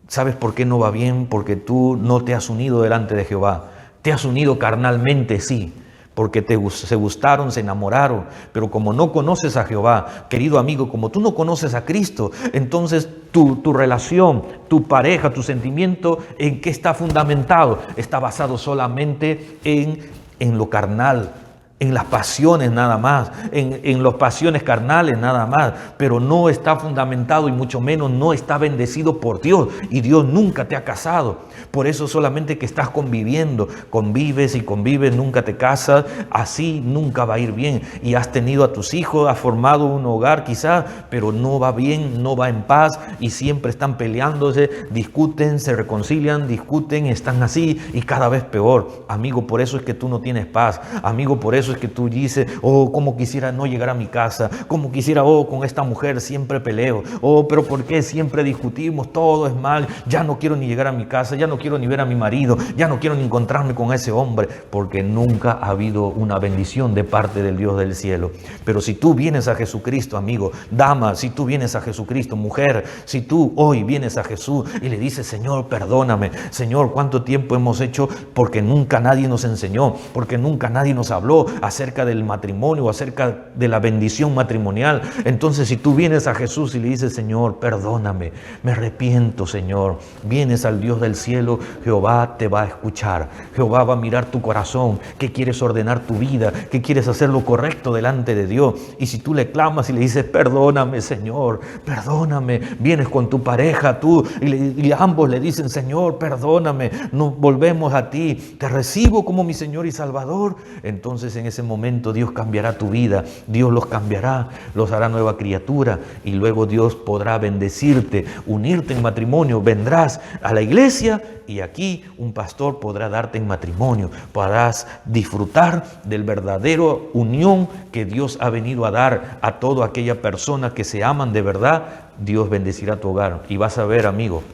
¿Sabes por qué no va bien? Porque tú no te has unido delante de Jehová. Te has unido carnalmente, sí, porque se gustaron, se enamoraron, pero como no conoces a Jehová, querido amigo, como tú no conoces a Cristo, entonces tu relación, tu pareja, tu sentimiento, ¿en qué está fundamentado? Está basado solamente en lo carnal, en las pasiones nada más, en las pasiones carnales nada más, pero no está fundamentado y mucho menos no está bendecido por Dios, y Dios nunca te ha casado. Por eso solamente que estás conviviendo, convives y convives, nunca te casas, así nunca va a ir bien. Y has tenido a tus hijos, has formado un hogar quizás, pero no va bien, no va en paz, y siempre están peleándose, discuten, se reconcilian, discuten, están así y cada vez peor. Amigo, por eso es que tú no tienes paz. Amigo, por eso es que tú dices, oh, cómo quisiera no llegar a mi casa, cómo quisiera, oh, con esta mujer siempre peleo, oh, pero ¿por qué siempre discutimos? Todo es mal, ya no quiero ni llegar a mi casa, ya no quiero ni ver a mi marido, ya no quiero ni encontrarme con ese hombre, porque nunca ha habido una bendición de parte del Dios del cielo. Pero si tú vienes a Jesucristo, amigo, dama, si tú vienes a Jesucristo, mujer, si tú hoy vienes a Jesús y le dices, Señor, perdóname, Señor, ¿cuánto tiempo hemos hecho? Porque nunca nadie nos enseñó, porque nunca nadie nos habló acerca del matrimonio, acerca de la bendición matrimonial. Entonces, si tú vienes a Jesús y le dices, Señor, perdóname, me arrepiento, Señor, vienes al Dios del cielo, Jehová te va a escuchar. Jehová va a mirar tu corazón, que quieres ordenar tu vida, que quieres hacer lo correcto delante de Dios. Y si tú le clamas y le dices, perdóname, Señor, perdóname, vienes con tu pareja, tú, y ambos le dicen, Señor, perdóname, nos volvemos a ti, te recibo como mi Señor y Salvador. Entonces en ese momento Dios cambiará tu vida, Dios los cambiará, los hará nueva criatura, y luego Dios podrá bendecirte, unirte en matrimonio. Vendrás a la iglesia y aquí un pastor podrá darte en matrimonio. Podrás disfrutar del verdadero unión que Dios ha venido a dar a toda aquella persona que se aman de verdad. Dios bendecirá tu hogar, y vas a ver, amigo,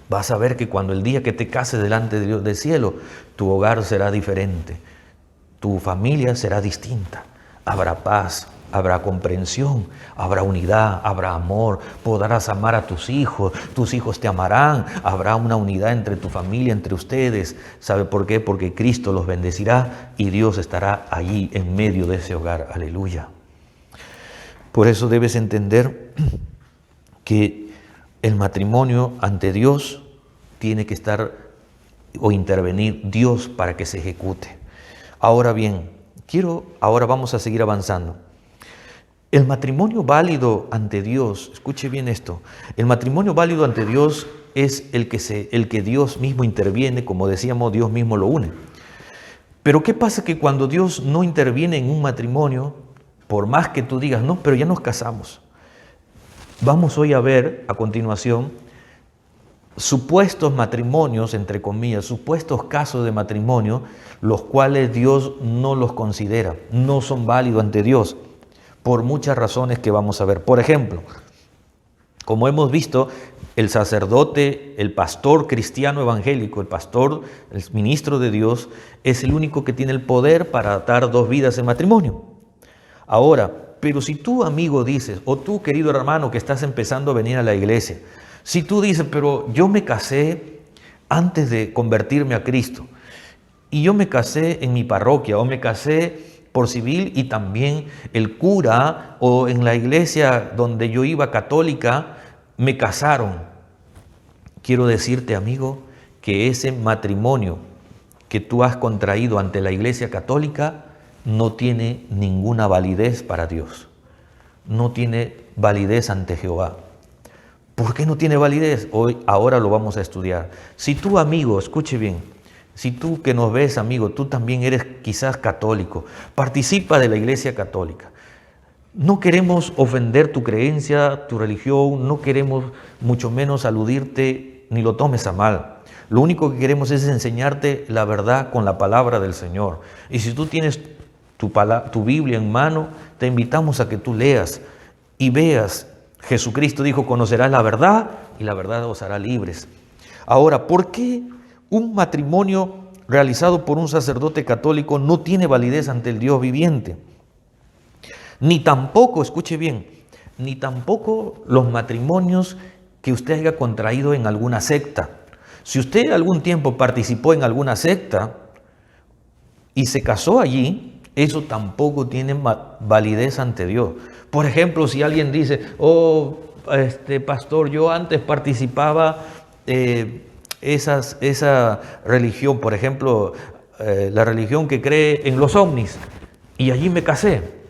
vas a ver que cuando el día que te cases delante de Dios del cielo, tu hogar será diferente, tu familia será distinta, habrá paz, habrá comprensión, habrá unidad, habrá amor, podrás amar a tus hijos te amarán, habrá una unidad entre tu familia, entre ustedes. ¿Sabe por qué? Porque Cristo los bendecirá y Dios estará allí en medio de ese hogar. Aleluya. Por eso debes entender que el matrimonio ante Dios tiene que estar o intervenir Dios para que se ejecute. Ahora bien, ahora vamos a seguir avanzando. El matrimonio válido ante Dios, escuche bien esto, el matrimonio válido ante Dios es el que Dios mismo interviene, como decíamos, Dios mismo lo une. Pero ¿qué pasa? Que cuando Dios no interviene en un matrimonio, por más que tú digas, no, pero ya nos casamos. Vamos hoy a ver a continuación supuestos matrimonios, entre comillas, supuestos casos de matrimonio, los cuales Dios no los considera, no son válidos ante Dios. por muchas razones que vamos a ver. Por ejemplo, como hemos visto, el sacerdote, el pastor cristiano evangélico, el pastor, el ministro de Dios, es el único que tiene el poder para atar dos vidas en matrimonio. Ahora, pero si tú, amigo, dices, o tú, querido hermano, que estás empezando a venir a la iglesia, si tú dices, pero yo me casé antes de convertirme a Cristo, y yo me casé en mi parroquia, o me casé por civil, y también el cura, o en la iglesia donde yo iba católica, me casaron. Quiero decirte, amigo, que ese matrimonio que tú has contraído ante la iglesia católica no tiene ninguna validez para Dios. No tiene validez ante Jehová. ¿Por qué no tiene validez? Ahora lo vamos a estudiar. Si tú, amigo, escuche bien, si tú que nos ves, amigo, tú también eres quizás católico, participa de la iglesia católica. No queremos ofender tu creencia, tu religión, no queremos mucho menos aludirte, ni lo tomes a mal. Lo único que queremos es enseñarte la verdad con la palabra del Señor. Y si tú tienes tu Biblia en mano, te invitamos a que tú leas y veas. Jesucristo dijo, conocerás la verdad y la verdad os hará libres. Ahora, ¿por qué un matrimonio realizado por un sacerdote católico no tiene validez ante el Dios viviente? Ni tampoco, escuche bien, ni tampoco los matrimonios que usted haya contraído en alguna secta. Si usted algún tiempo participó en alguna secta y se casó allí, eso tampoco tiene validez ante Dios. Por ejemplo, si alguien dice, pastor, yo antes participaba esa religión, por ejemplo, la religión que cree en los ovnis, y allí me casé.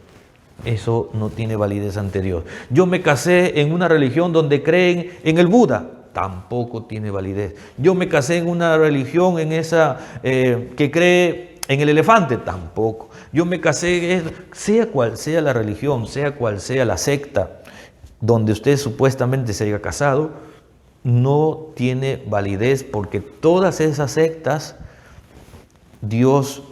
Eso no tiene validez ante Dios. Yo me casé en una religión donde creen en el Buda. Tampoco tiene validez. Yo me casé en una religión que cree en el elefante. Tampoco. Yo me casé, sea cual sea la religión, sea cual sea la secta donde usted supuestamente se haya casado, no tiene validez, porque todas esas sectas, Dios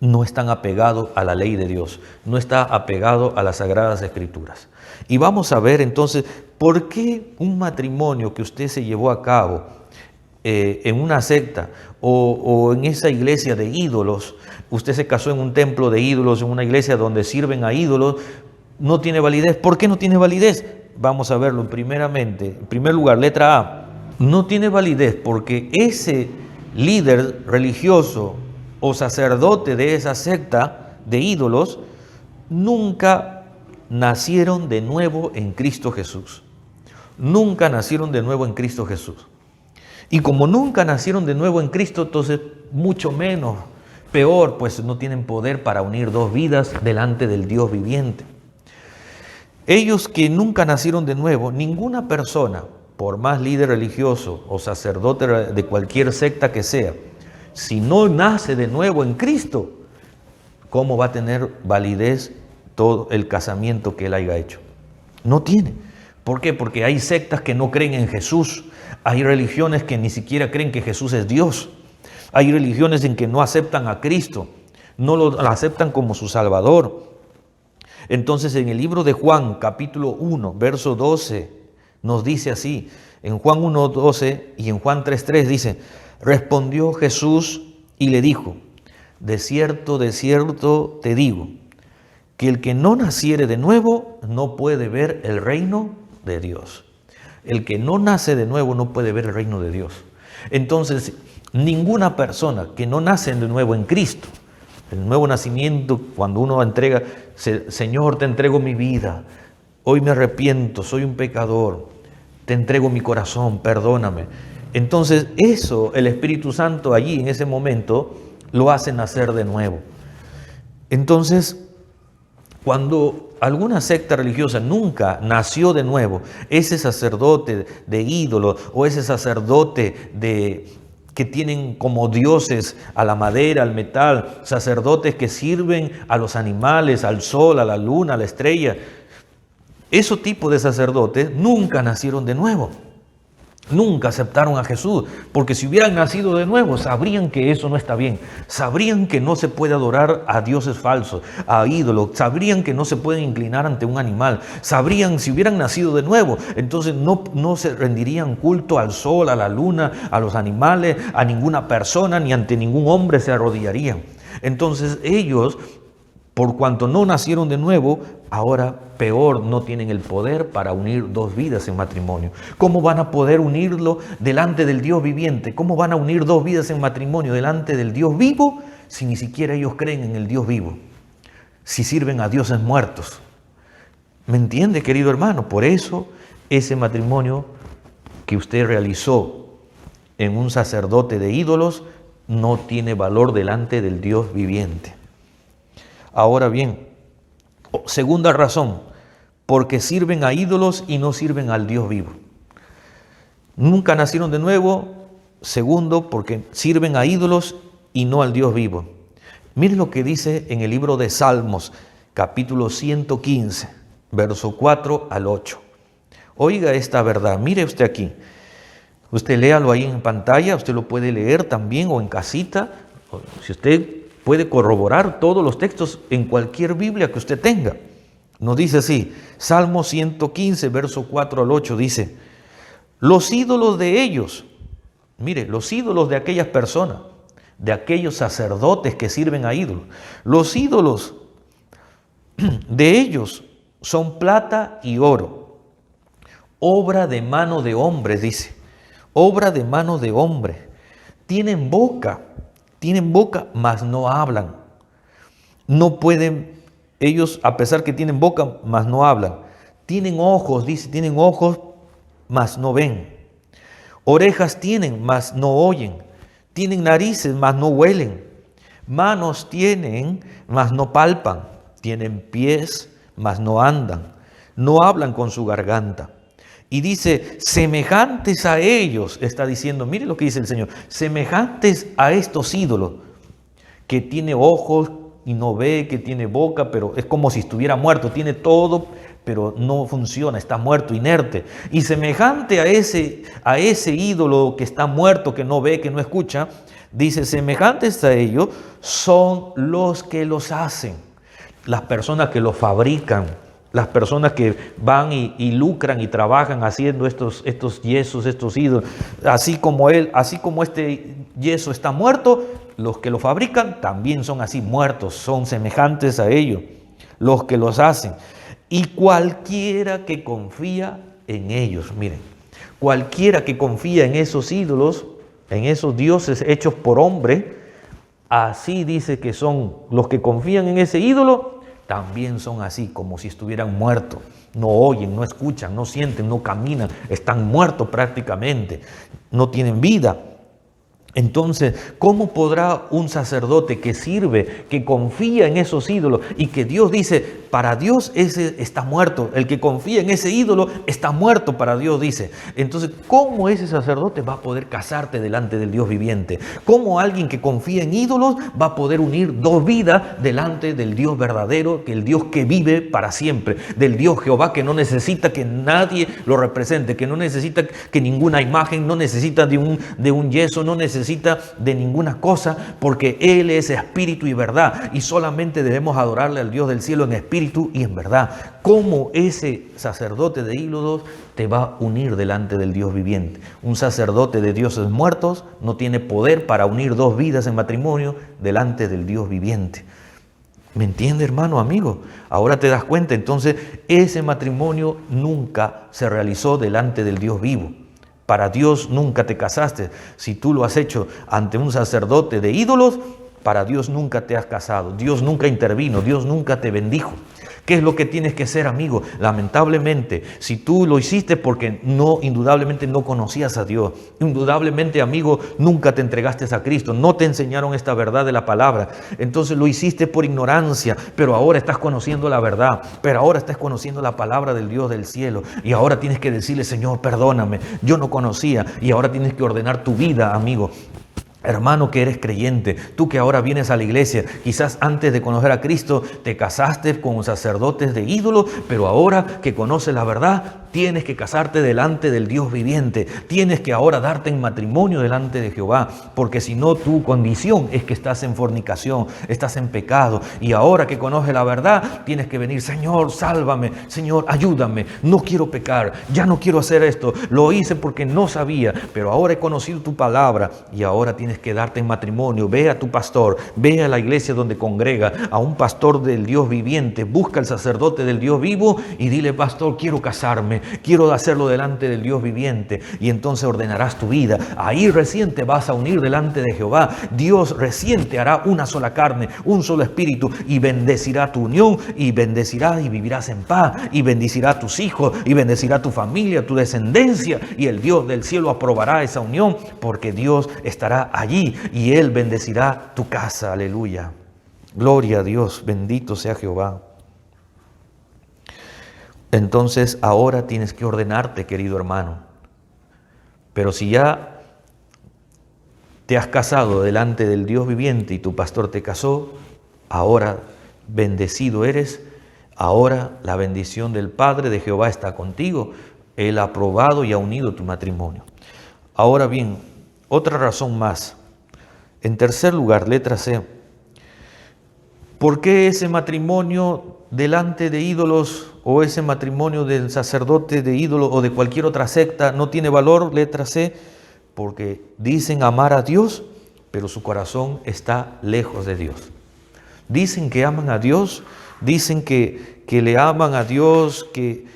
no están apegados a la ley de Dios, no está apegado a las Sagradas Escrituras. Y vamos a ver entonces, ¿por qué un matrimonio que usted se llevó a cabo en una secta o en esa iglesia de ídolos, usted se casó en un templo de ídolos, en una iglesia donde sirven a ídolos, no tiene validez? ¿Por qué no tiene validez? Vamos a verlo primeramente. En primer lugar, letra A, no tiene validez porque ese líder religioso o sacerdote de esa secta de ídolos nunca nacieron de nuevo en Cristo Jesús. Nunca nacieron de nuevo en Cristo Jesús. Y como nunca nacieron de nuevo en Cristo, entonces mucho menos, peor, pues no tienen poder para unir dos vidas delante del Dios viviente. Ellos que nunca nacieron de nuevo, ninguna persona, por más líder religioso o sacerdote de cualquier secta que sea, si no nace de nuevo en Cristo, ¿cómo va a tener validez todo el casamiento que él haya hecho? No tiene. ¿Por qué? Porque hay sectas que no creen en Jesús. Hay religiones que ni siquiera creen que Jesús es Dios. Hay religiones en que no aceptan a Cristo, no lo aceptan como su Salvador. Entonces, en el libro de Juan, capítulo 1, verso 12, nos dice así. En Juan 1, 12 y en Juan 3, 3 dice: respondió Jesús y le dijo: de cierto te digo, que el que no naciere de nuevo no puede ver el reino de Dios. El que no nace de nuevo no puede ver el reino de Dios. Entonces, ninguna persona que no nace de nuevo en Cristo, el nuevo nacimiento, cuando uno entrega, Señor, te entrego mi vida, hoy me arrepiento, soy un pecador, te entrego mi corazón, perdóname. Entonces eso, el Espíritu Santo allí en ese momento lo hace nacer de nuevo. Entonces, cuando alguna secta religiosa nunca nació de nuevo, ese sacerdote de ídolos o ese sacerdote que tienen como dioses a la madera, al metal, sacerdotes que sirven a los animales, al sol, a la luna, a la estrella, esos tipos de sacerdotes nunca nacieron de nuevo. Nunca aceptaron a Jesús, porque si hubieran nacido de nuevo, sabrían que eso no está bien. Sabrían que no se puede adorar a dioses falsos, a ídolos. Sabrían que no se pueden inclinar ante un animal. Sabrían, si hubieran nacido de nuevo, entonces no se rendirían culto al sol, a la luna, a los animales, a ninguna persona, ni ante ningún hombre se arrodillarían. Entonces ellos, por cuanto no nacieron de nuevo, ahora peor, no tienen el poder para unir dos vidas en matrimonio. ¿Cómo van a poder unirlo delante del Dios viviente? ¿Cómo van a unir dos vidas en matrimonio delante del Dios vivo si ni siquiera ellos creen en el Dios vivo? Si sirven a dioses muertos. ¿Me entiende, querido hermano? Por eso ese matrimonio que usted realizó en un sacerdote de ídolos no tiene valor delante del Dios viviente. Ahora bien, segunda razón, porque sirven a ídolos y no sirven al Dios vivo. Nunca nacieron de nuevo. Segundo, porque sirven a ídolos y no al Dios vivo. Miren lo que dice en el libro de Salmos, capítulo 115, verso 4 al 8. Oiga esta verdad, mire usted aquí. Usted léalo ahí en pantalla, usted lo puede leer también o en casita. Si usted puede corroborar todos los textos en cualquier Biblia que usted tenga. Nos dice así, Salmo 115, verso 4 al 8, dice, los ídolos de ellos, mire, los ídolos de aquellas personas, de aquellos sacerdotes que sirven a ídolos, los ídolos de ellos son plata y oro, obra de mano de hombres, dice, obra de mano de hombres, tienen boca, mas no hablan, no pueden. Ellos, a pesar que tienen boca, mas no hablan. Tienen ojos, dice, tienen ojos, mas no ven. Orejas tienen, mas no oyen. Tienen narices, mas no huelen. Manos tienen, mas no palpan. Tienen pies, mas no andan. No hablan con su garganta. Y dice, semejantes a ellos, está diciendo, mire lo que dice el Señor, semejantes a estos ídolos, que tiene ojos, y no ve, que tiene boca, pero es como si estuviera muerto, tiene todo, pero no funciona, está muerto, inerte. Y semejante a ese ídolo que está muerto, que no ve, que no escucha, dice, semejantes a ellos son los que los hacen, las personas que los fabrican, las personas que van y lucran y trabajan haciendo estos yesos, estos ídolos. Así como este yeso está muerto, los que lo fabrican también son así muertos, son semejantes a ellos, los que los hacen. Y cualquiera que confía en ellos, miren, cualquiera que confía en esos ídolos, en esos dioses hechos por hombre, así dice que son los que confían en ese ídolo, también son así, como si estuvieran muertos. No oyen, no escuchan, no sienten, no caminan, están muertos prácticamente, no tienen vida. Entonces, ¿cómo podrá un sacerdote que sirve, que confía en esos ídolos y que Dios dice, para Dios ese está muerto, el que confía en ese ídolo está muerto para Dios, dice? Entonces, ¿cómo ese sacerdote va a poder casarte delante del Dios viviente? ¿Cómo alguien que confía en ídolos va a poder unir dos vidas delante del Dios verdadero, que el Dios que vive para siempre, del Dios Jehová que no necesita que nadie lo represente, que no necesita que ninguna imagen, no necesita de un yeso, no necesita de ninguna cosa, porque Él es espíritu y verdad, y solamente debemos adorarle al Dios del cielo en espíritu y en verdad? ¿Cómo ese sacerdote de ídolos te va a unir delante del Dios viviente? Un sacerdote de dioses muertos no tiene poder para unir dos vidas en matrimonio delante del Dios viviente. ¿Me entiende, hermano, amigo? Ahora te das cuenta, entonces ese matrimonio nunca se realizó delante del Dios vivo. Para Dios nunca te casaste. Si tú lo has hecho ante un sacerdote de ídolos, para Dios nunca te has casado. Dios nunca intervino, Dios nunca te bendijo. ¿Qué es lo que tienes que hacer, amigo? Lamentablemente, si tú lo hiciste porque indudablemente no conocías a Dios, indudablemente, amigo, nunca te entregaste a Cristo, no te enseñaron esta verdad de la palabra, entonces lo hiciste por ignorancia, pero ahora estás conociendo la verdad, pero ahora estás conociendo la palabra del Dios del cielo, y ahora tienes que decirle, Señor, perdóname, yo no conocía, y ahora tienes que ordenar tu vida, amigo. Hermano que eres creyente, tú que ahora vienes a la iglesia, quizás antes de conocer a Cristo te casaste con sacerdotes de ídolos, pero ahora que conoces la verdad, tienes que casarte delante del Dios viviente. Tienes que ahora darte en matrimonio delante de Jehová, porque si no, tu condición es que estás en fornicación, estás en pecado. Y ahora que conoces la verdad, tienes que venir: Señor, sálvame, Señor, ayúdame, no quiero pecar, ya no quiero hacer esto, lo hice porque no sabía, pero ahora he conocido tu palabra y ahora tienes que darte en matrimonio. Ve a tu pastor, ve a la iglesia donde congrega, a un pastor del Dios viviente, busca al sacerdote del Dios vivo y dile: pastor, quiero casarme, quiero hacerlo delante del Dios viviente. Y entonces ordenarás tu vida. Ahí recién te vas a unir delante de Jehová. Dios recién te hará una sola carne, un solo espíritu, y bendecirá tu unión, y bendecirá y vivirás en paz, y bendecirá a tus hijos, y bendecirá a tu familia, tu descendencia, y el Dios del cielo aprobará esa unión, porque Dios estará allí y Él bendecirá tu casa. Aleluya. Gloria a Dios, bendito sea Jehová. Entonces ahora tienes que ordenarte, querido hermano. Pero si ya te has casado delante del Dios viviente y tu pastor te casó, ahora bendecido eres. Ahora la bendición del Padre de Jehová está contigo. Él ha aprobado y ha unido tu matrimonio. Ahora bien, otra razón más. En tercer lugar, letra C. ¿Por qué ese matrimonio delante de ídolos o ese matrimonio del sacerdote de ídolo o de cualquier otra secta no tiene valor? Letra C. Porque dicen amar a Dios, pero su corazón está lejos de Dios. Dicen que aman a Dios, dicen que le aman a Dios, que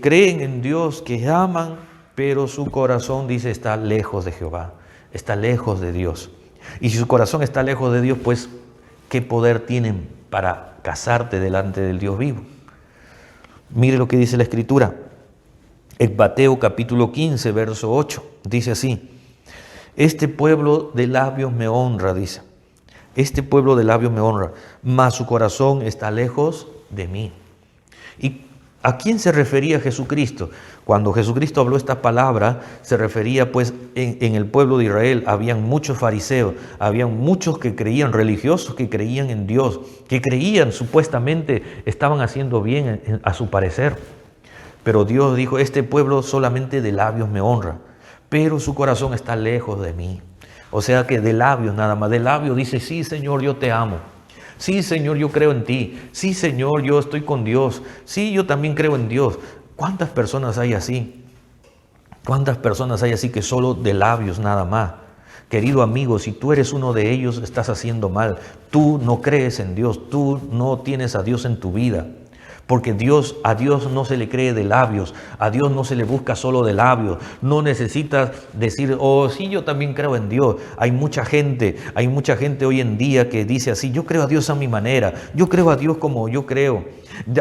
creen en Dios, que aman, pero su corazón, dice, está lejos de Jehová, está lejos de Dios. Y si su corazón está lejos de Dios, pues, ¿qué poder tienen para casarte delante del Dios vivo? Mire lo que dice la Escritura. En Mateo capítulo 15, verso 8, dice así: este pueblo de labios me honra, dice. Este pueblo de labios me honra, mas su corazón está lejos de mí. ¿Y a quién se refería Jesucristo? Cuando Jesucristo habló esta palabra, se refería pues en el pueblo de Israel. Habían muchos fariseos, habían muchos que creían, religiosos que creían en Dios, que creían supuestamente estaban haciendo bien a su parecer. Pero Dios dijo: este pueblo solamente de labios me honra, pero su corazón está lejos de mí. O sea que de labios nada más, de labios dice: sí, Señor, yo te amo. Sí, Señor, yo creo en ti. Sí, Señor, yo estoy con Dios. Sí, yo también creo en Dios. ¿Cuántas personas hay así? ¿Cuántas personas hay así que solo de labios nada más? Querido amigo, si tú eres uno de ellos, estás haciendo mal. Tú no crees en Dios, tú no tienes a Dios en tu vida. Porque a Dios no se le cree de labios, a Dios no se le busca solo de labios. No necesitas decir: oh, sí, yo también creo en Dios. Hay mucha gente hoy en día que dice así: yo creo a Dios a mi manera, yo creo a Dios como yo creo,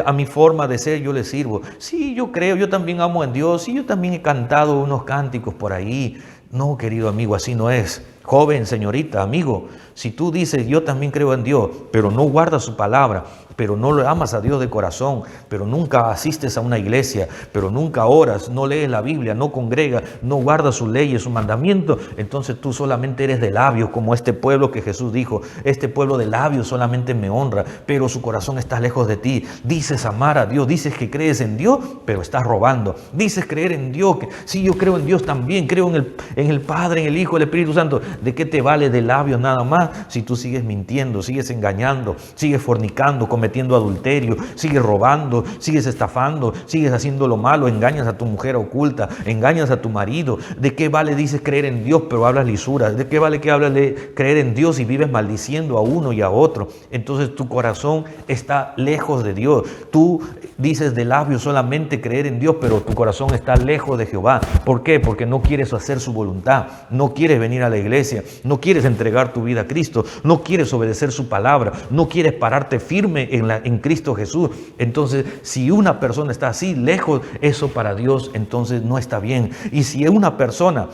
a mi forma de ser yo le sirvo. Sí, yo creo, yo también amo en Dios, sí, yo también he cantado unos cánticos por ahí. No, querido amigo, así no es. Joven, señorita, amigo, si tú dices: yo también creo en Dios, pero no guardas su palabra, pero no le amas a Dios de corazón, pero nunca asistes a una iglesia, pero nunca oras, no lees la Biblia, no congregas, no guardas sus leyes, sus mandamientos, entonces tú solamente eres de labios, como este pueblo que Jesús dijo: este pueblo de labios solamente me honra, pero su corazón está lejos de ti. Dices amar a Dios, dices que crees en Dios, pero estás robando. Dices creer en Dios, que sí, yo creo en Dios también, creo en el Padre, en el Hijo, en el Espíritu Santo. ¿De qué te vale de labios nada más si tú sigues mintiendo, sigues engañando, sigues fornicando, cometiendo adulterio, sigues robando, sigues estafando, sigues haciendo lo malo, engañas a tu mujer oculta, engañas a tu marido? ¿De qué vale dices creer en Dios pero hablas lisuras? ¿De qué vale que hablas de creer en Dios y vives maldiciendo a uno y a otro? Entonces tu corazón está lejos de Dios. Tú dices de labios solamente creer en Dios, pero tu corazón está lejos de Jehová. ¿Por qué? Porque no quieres hacer su voluntad, no quieres venir a la iglesia, no quieres entregar tu vida a Cristo, no quieres obedecer su palabra, no quieres pararte firme en Cristo Jesús. Entonces, si una persona está así, lejos, eso para Dios entonces no está bien. Y si una persona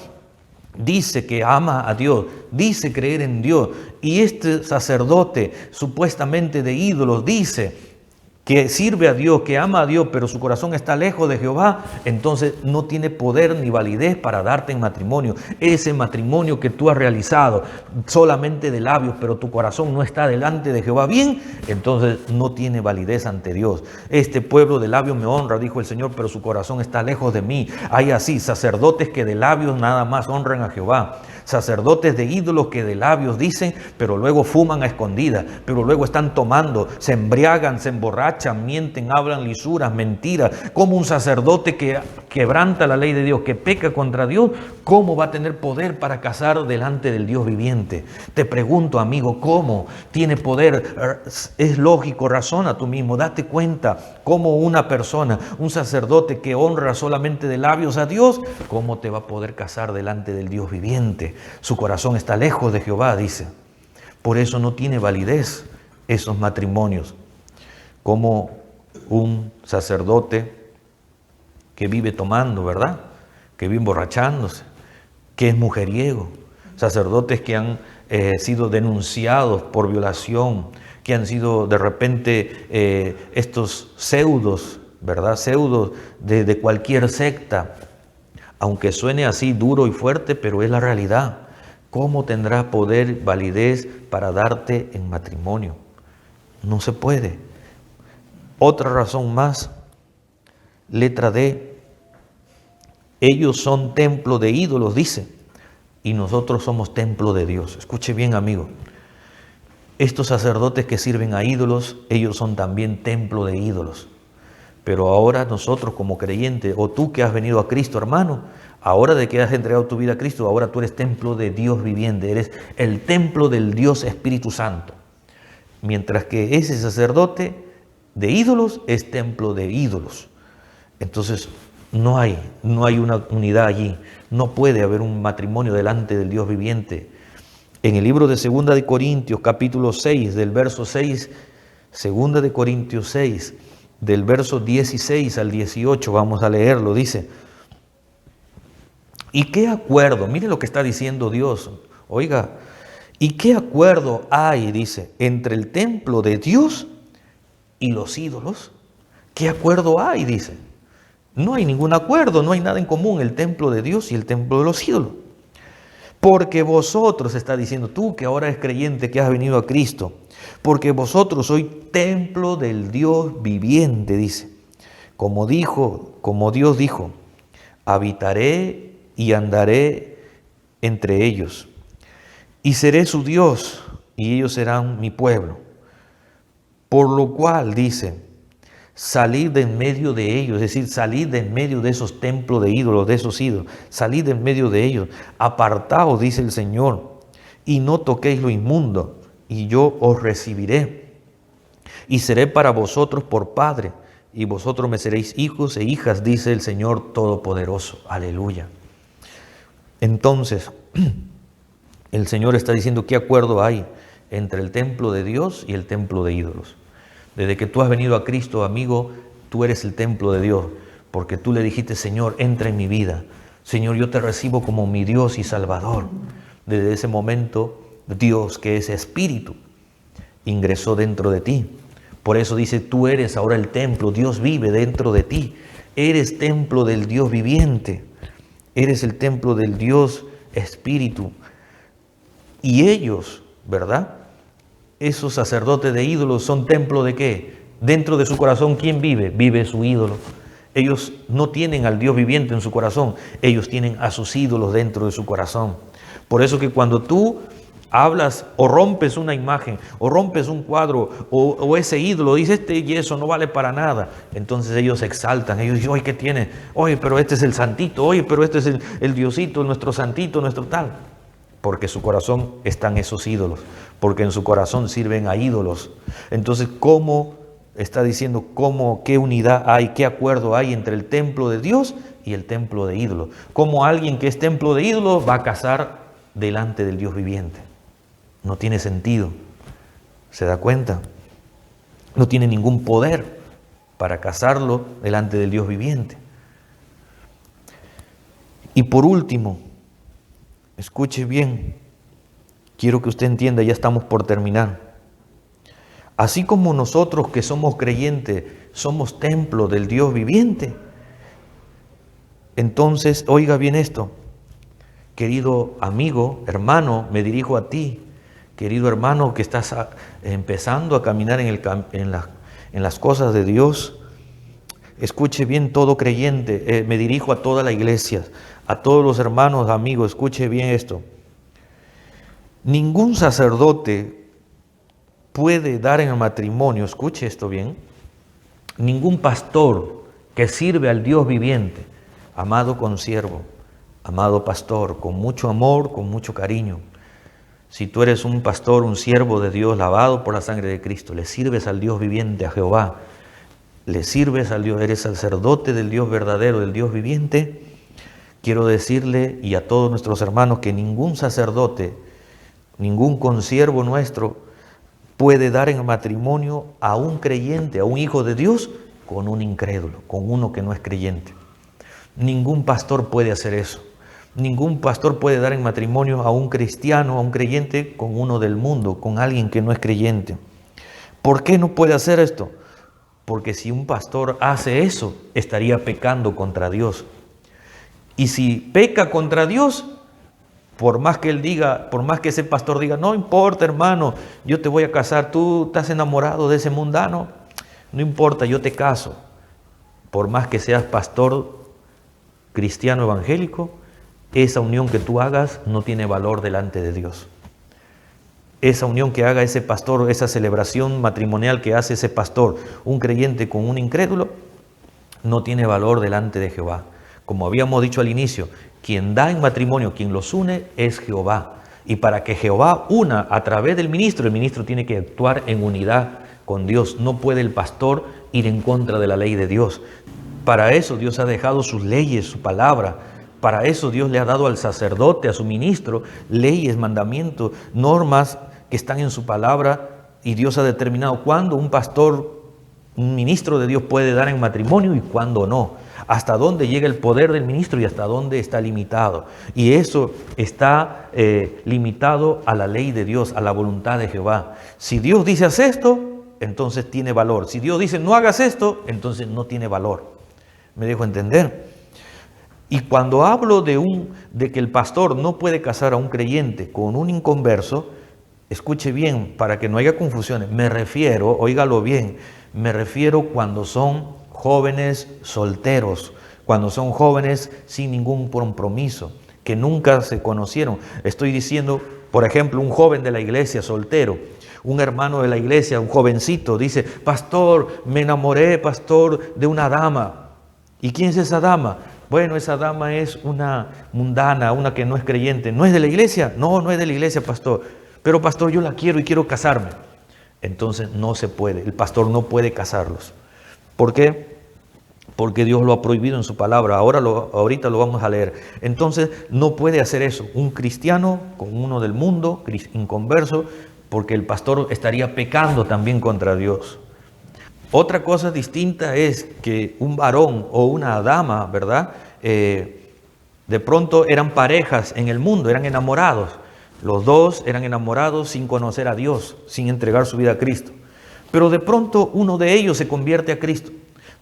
dice que ama a Dios, dice creer en Dios, y este sacerdote supuestamente de ídolos dice que sirve a Dios, que ama a Dios, pero su corazón está lejos de Jehová, entonces no tiene poder ni validez para darte en matrimonio. Ese matrimonio que tú has realizado solamente de labios, pero tu corazón no está delante de Jehová bien, entonces no tiene validez ante Dios. Este pueblo de labios me honra, dijo el Señor, pero su corazón está lejos de mí. Hay así sacerdotes que de labios nada más honran a Jehová. Sacerdotes de ídolos que de labios dicen, pero luego fuman a escondidas, pero luego están tomando, se embriagan, se emborrachan, mienten, hablan lisuras, mentiras. Como un sacerdote que quebranta la ley de Dios, que peca contra Dios, ¿cómo va a tener poder para casar delante del Dios viviente? Te pregunto, amigo, ¿cómo tiene poder? Es lógico, razona tú mismo, date cuenta cómo una persona, un sacerdote que honra solamente de labios a Dios, ¿cómo te va a poder casar delante del Dios viviente? Su corazón está lejos de Jehová, dice. Por eso no tiene validez esos matrimonios. Como un sacerdote que vive tomando, ¿verdad? Que vive emborrachándose, que es mujeriego. Sacerdotes que han sido denunciados por violación, que han sido de repente estos pseudos, ¿verdad? Pseudos de cualquier secta. Aunque suene así duro y fuerte, pero es la realidad. ¿Cómo tendrá poder, validez para darte en matrimonio? No se puede. Otra razón más, letra D. Ellos son templo de ídolos, dice, y nosotros somos templo de Dios. Escuche bien, amigo. Estos sacerdotes que sirven a ídolos, ellos son también templo de ídolos. Pero ahora nosotros como creyentes, o tú que has venido a Cristo, hermano, ahora de que has entregado tu vida a Cristo, ahora tú eres templo de Dios viviente, eres el templo del Dios Espíritu Santo. Mientras que ese sacerdote de ídolos es templo de ídolos. Entonces no hay una unidad allí. No puede haber un matrimonio delante del Dios viviente. En el libro de 2 de Corintios, capítulo 6, del verso 6, 2 de Corintios 6, del verso 16 al 18, vamos a leerlo, dice: ¿y qué acuerdo? Mire lo que está diciendo Dios, oiga, ¿y qué acuerdo hay, dice, entre el templo de Dios y los ídolos? ¿Qué acuerdo hay? Dice. No hay ningún acuerdo, no hay nada en común el templo de Dios y el templo de los ídolos. Porque vosotros, está diciendo tú que ahora eres creyente, que has venido a Cristo, porque vosotros sois templo del Dios viviente, dice. Como Dios dijo, habitaré y andaré entre ellos, y seré su Dios, y ellos serán mi pueblo. Por lo cual, dice, salid de en medio de ellos, es decir, salid de en medio de esos templos de ídolos, de esos ídolos, salid de en medio de ellos, apartaos, dice el Señor, y no toquéis lo inmundo, y yo os recibiré, y seré para vosotros por Padre, y vosotros me seréis hijos e hijas, dice el Señor Todopoderoso. Aleluya. Entonces, el Señor está diciendo qué acuerdo hay entre el templo de Dios y el templo de ídolos. Desde que tú has venido a Cristo, amigo, tú eres el templo de Dios, porque tú le dijiste, Señor, entra en mi vida. Señor, yo te recibo como mi Dios y Salvador. Desde ese momento, Dios, que es Espíritu, ingresó dentro de ti. Por eso dice, tú eres ahora el templo, Dios vive dentro de ti. Eres templo del Dios viviente. Eres el templo del Dios Espíritu. Y ellos, ¿verdad? Esos sacerdotes de ídolos son templo de ¿qué? Dentro de su corazón, ¿quién vive? Vive su ídolo. Ellos no tienen al Dios viviente en su corazón, ellos tienen a sus ídolos dentro de su corazón. Por eso que cuando tú hablas o rompes una imagen, o rompes un cuadro, o ese ídolo, dice este yeso no vale para nada, entonces ellos se exaltan, ellos dicen, oye, ¿qué tiene? Oye, pero este es el santito, oye, pero este es el Diosito, nuestro santito, nuestro tal. Porque su corazón están esos ídolos, porque en su corazón sirven a ídolos. Entonces, ¿cómo está diciendo qué unidad hay, qué acuerdo hay entre el templo de Dios y el templo de ídolos? ¿Cómo alguien que es templo de ídolos va a casar delante del Dios viviente? No tiene sentido. ¿Se da cuenta? No tiene ningún poder para casarlo delante del Dios viviente. Y por último, escuche bien, quiero que usted entienda, ya estamos por terminar. Así como nosotros que somos creyentes, somos templo del Dios viviente. Entonces, oiga bien esto, querido amigo, hermano, me dirijo a ti, querido hermano que estás empezando a caminar en las cosas de Dios. Escuche bien todo creyente, me dirijo a toda la iglesia, a todos los hermanos, amigos, escuche bien esto. Ningún sacerdote puede dar en el matrimonio, escuche esto bien, ningún pastor que sirve al Dios viviente, amado consiervo, amado pastor, con mucho amor, con mucho cariño. Si tú eres un pastor, un siervo de Dios, lavado por la sangre de Cristo, le sirves al Dios viviente, a Jehová, le sirves al Dios, eres sacerdote del Dios verdadero, del Dios viviente, quiero decirle y a todos nuestros hermanos que ningún sacerdote, ningún consiervo nuestro puede dar en matrimonio a un creyente, a un hijo de Dios, con un incrédulo, con uno que no es creyente. Ningún pastor puede hacer eso. Ningún pastor puede dar en matrimonio a un cristiano, a un creyente, con uno del mundo, con alguien que no es creyente. ¿Por qué no puede hacer esto? Porque si un pastor hace eso, estaría pecando contra Dios. Y si peca contra Dios, por más que él diga, por más que ese pastor diga, no importa, hermano, yo te voy a casar, tú estás enamorado de ese mundano, no importa, yo te caso. Por más que seas pastor cristiano evangélico, esa unión que tú hagas no tiene valor delante de Dios. Esa unión que haga ese pastor, esa celebración matrimonial que hace ese pastor, un creyente con un incrédulo, no tiene valor delante de Jehová. Como habíamos dicho al inicio, quien da en matrimonio, quien los une, es Jehová. Y para que Jehová una a través del ministro, el ministro tiene que actuar en unidad con Dios. No puede el pastor ir en contra de la ley de Dios. Para eso Dios ha dejado sus leyes, su palabra. Para eso Dios le ha dado al sacerdote, a su ministro, leyes, mandamientos, normas que están en su palabra. Y Dios ha determinado cuándo un pastor, un ministro de Dios puede dar en matrimonio y cuándo no. Hasta dónde llega el poder del ministro y hasta dónde está limitado. Y eso está limitado a la ley de Dios, a la voluntad de Jehová. Si Dios dice haz esto, entonces tiene valor. Si Dios dice no hagas esto, entonces no tiene valor. ¿Me dejo entender? Y cuando hablo de que el pastor no puede casar a un creyente con un inconverso, escuche bien para que no haya confusiones. Me refiero, óigalo bien, me refiero cuando son jóvenes solteros, cuando son jóvenes sin ningún compromiso, que nunca se conocieron. Estoy diciendo, por ejemplo, un joven de la iglesia soltero, un hermano de la iglesia, un jovencito, dice, pastor, me enamoré, pastor, de una dama. ¿Y quién es esa dama? Bueno, esa dama es una mundana, una que no es creyente. ¿No es de la iglesia? No, no es de la iglesia, pastor. Pero pastor, yo la quiero y quiero casarme. Entonces no se puede, el pastor no puede casarlos. ¿Por qué? Porque Dios lo ha prohibido en su palabra. Ahorita lo vamos a leer. Entonces no puede hacer eso. Un cristiano con uno del mundo, inconverso, porque el pastor estaría pecando también contra Dios. Otra cosa distinta es que un varón o una dama, ¿verdad? De pronto eran parejas en el mundo, eran enamorados. Los dos eran enamorados sin conocer a Dios, sin entregar su vida a Cristo. Pero de pronto uno de ellos se convierte a Cristo.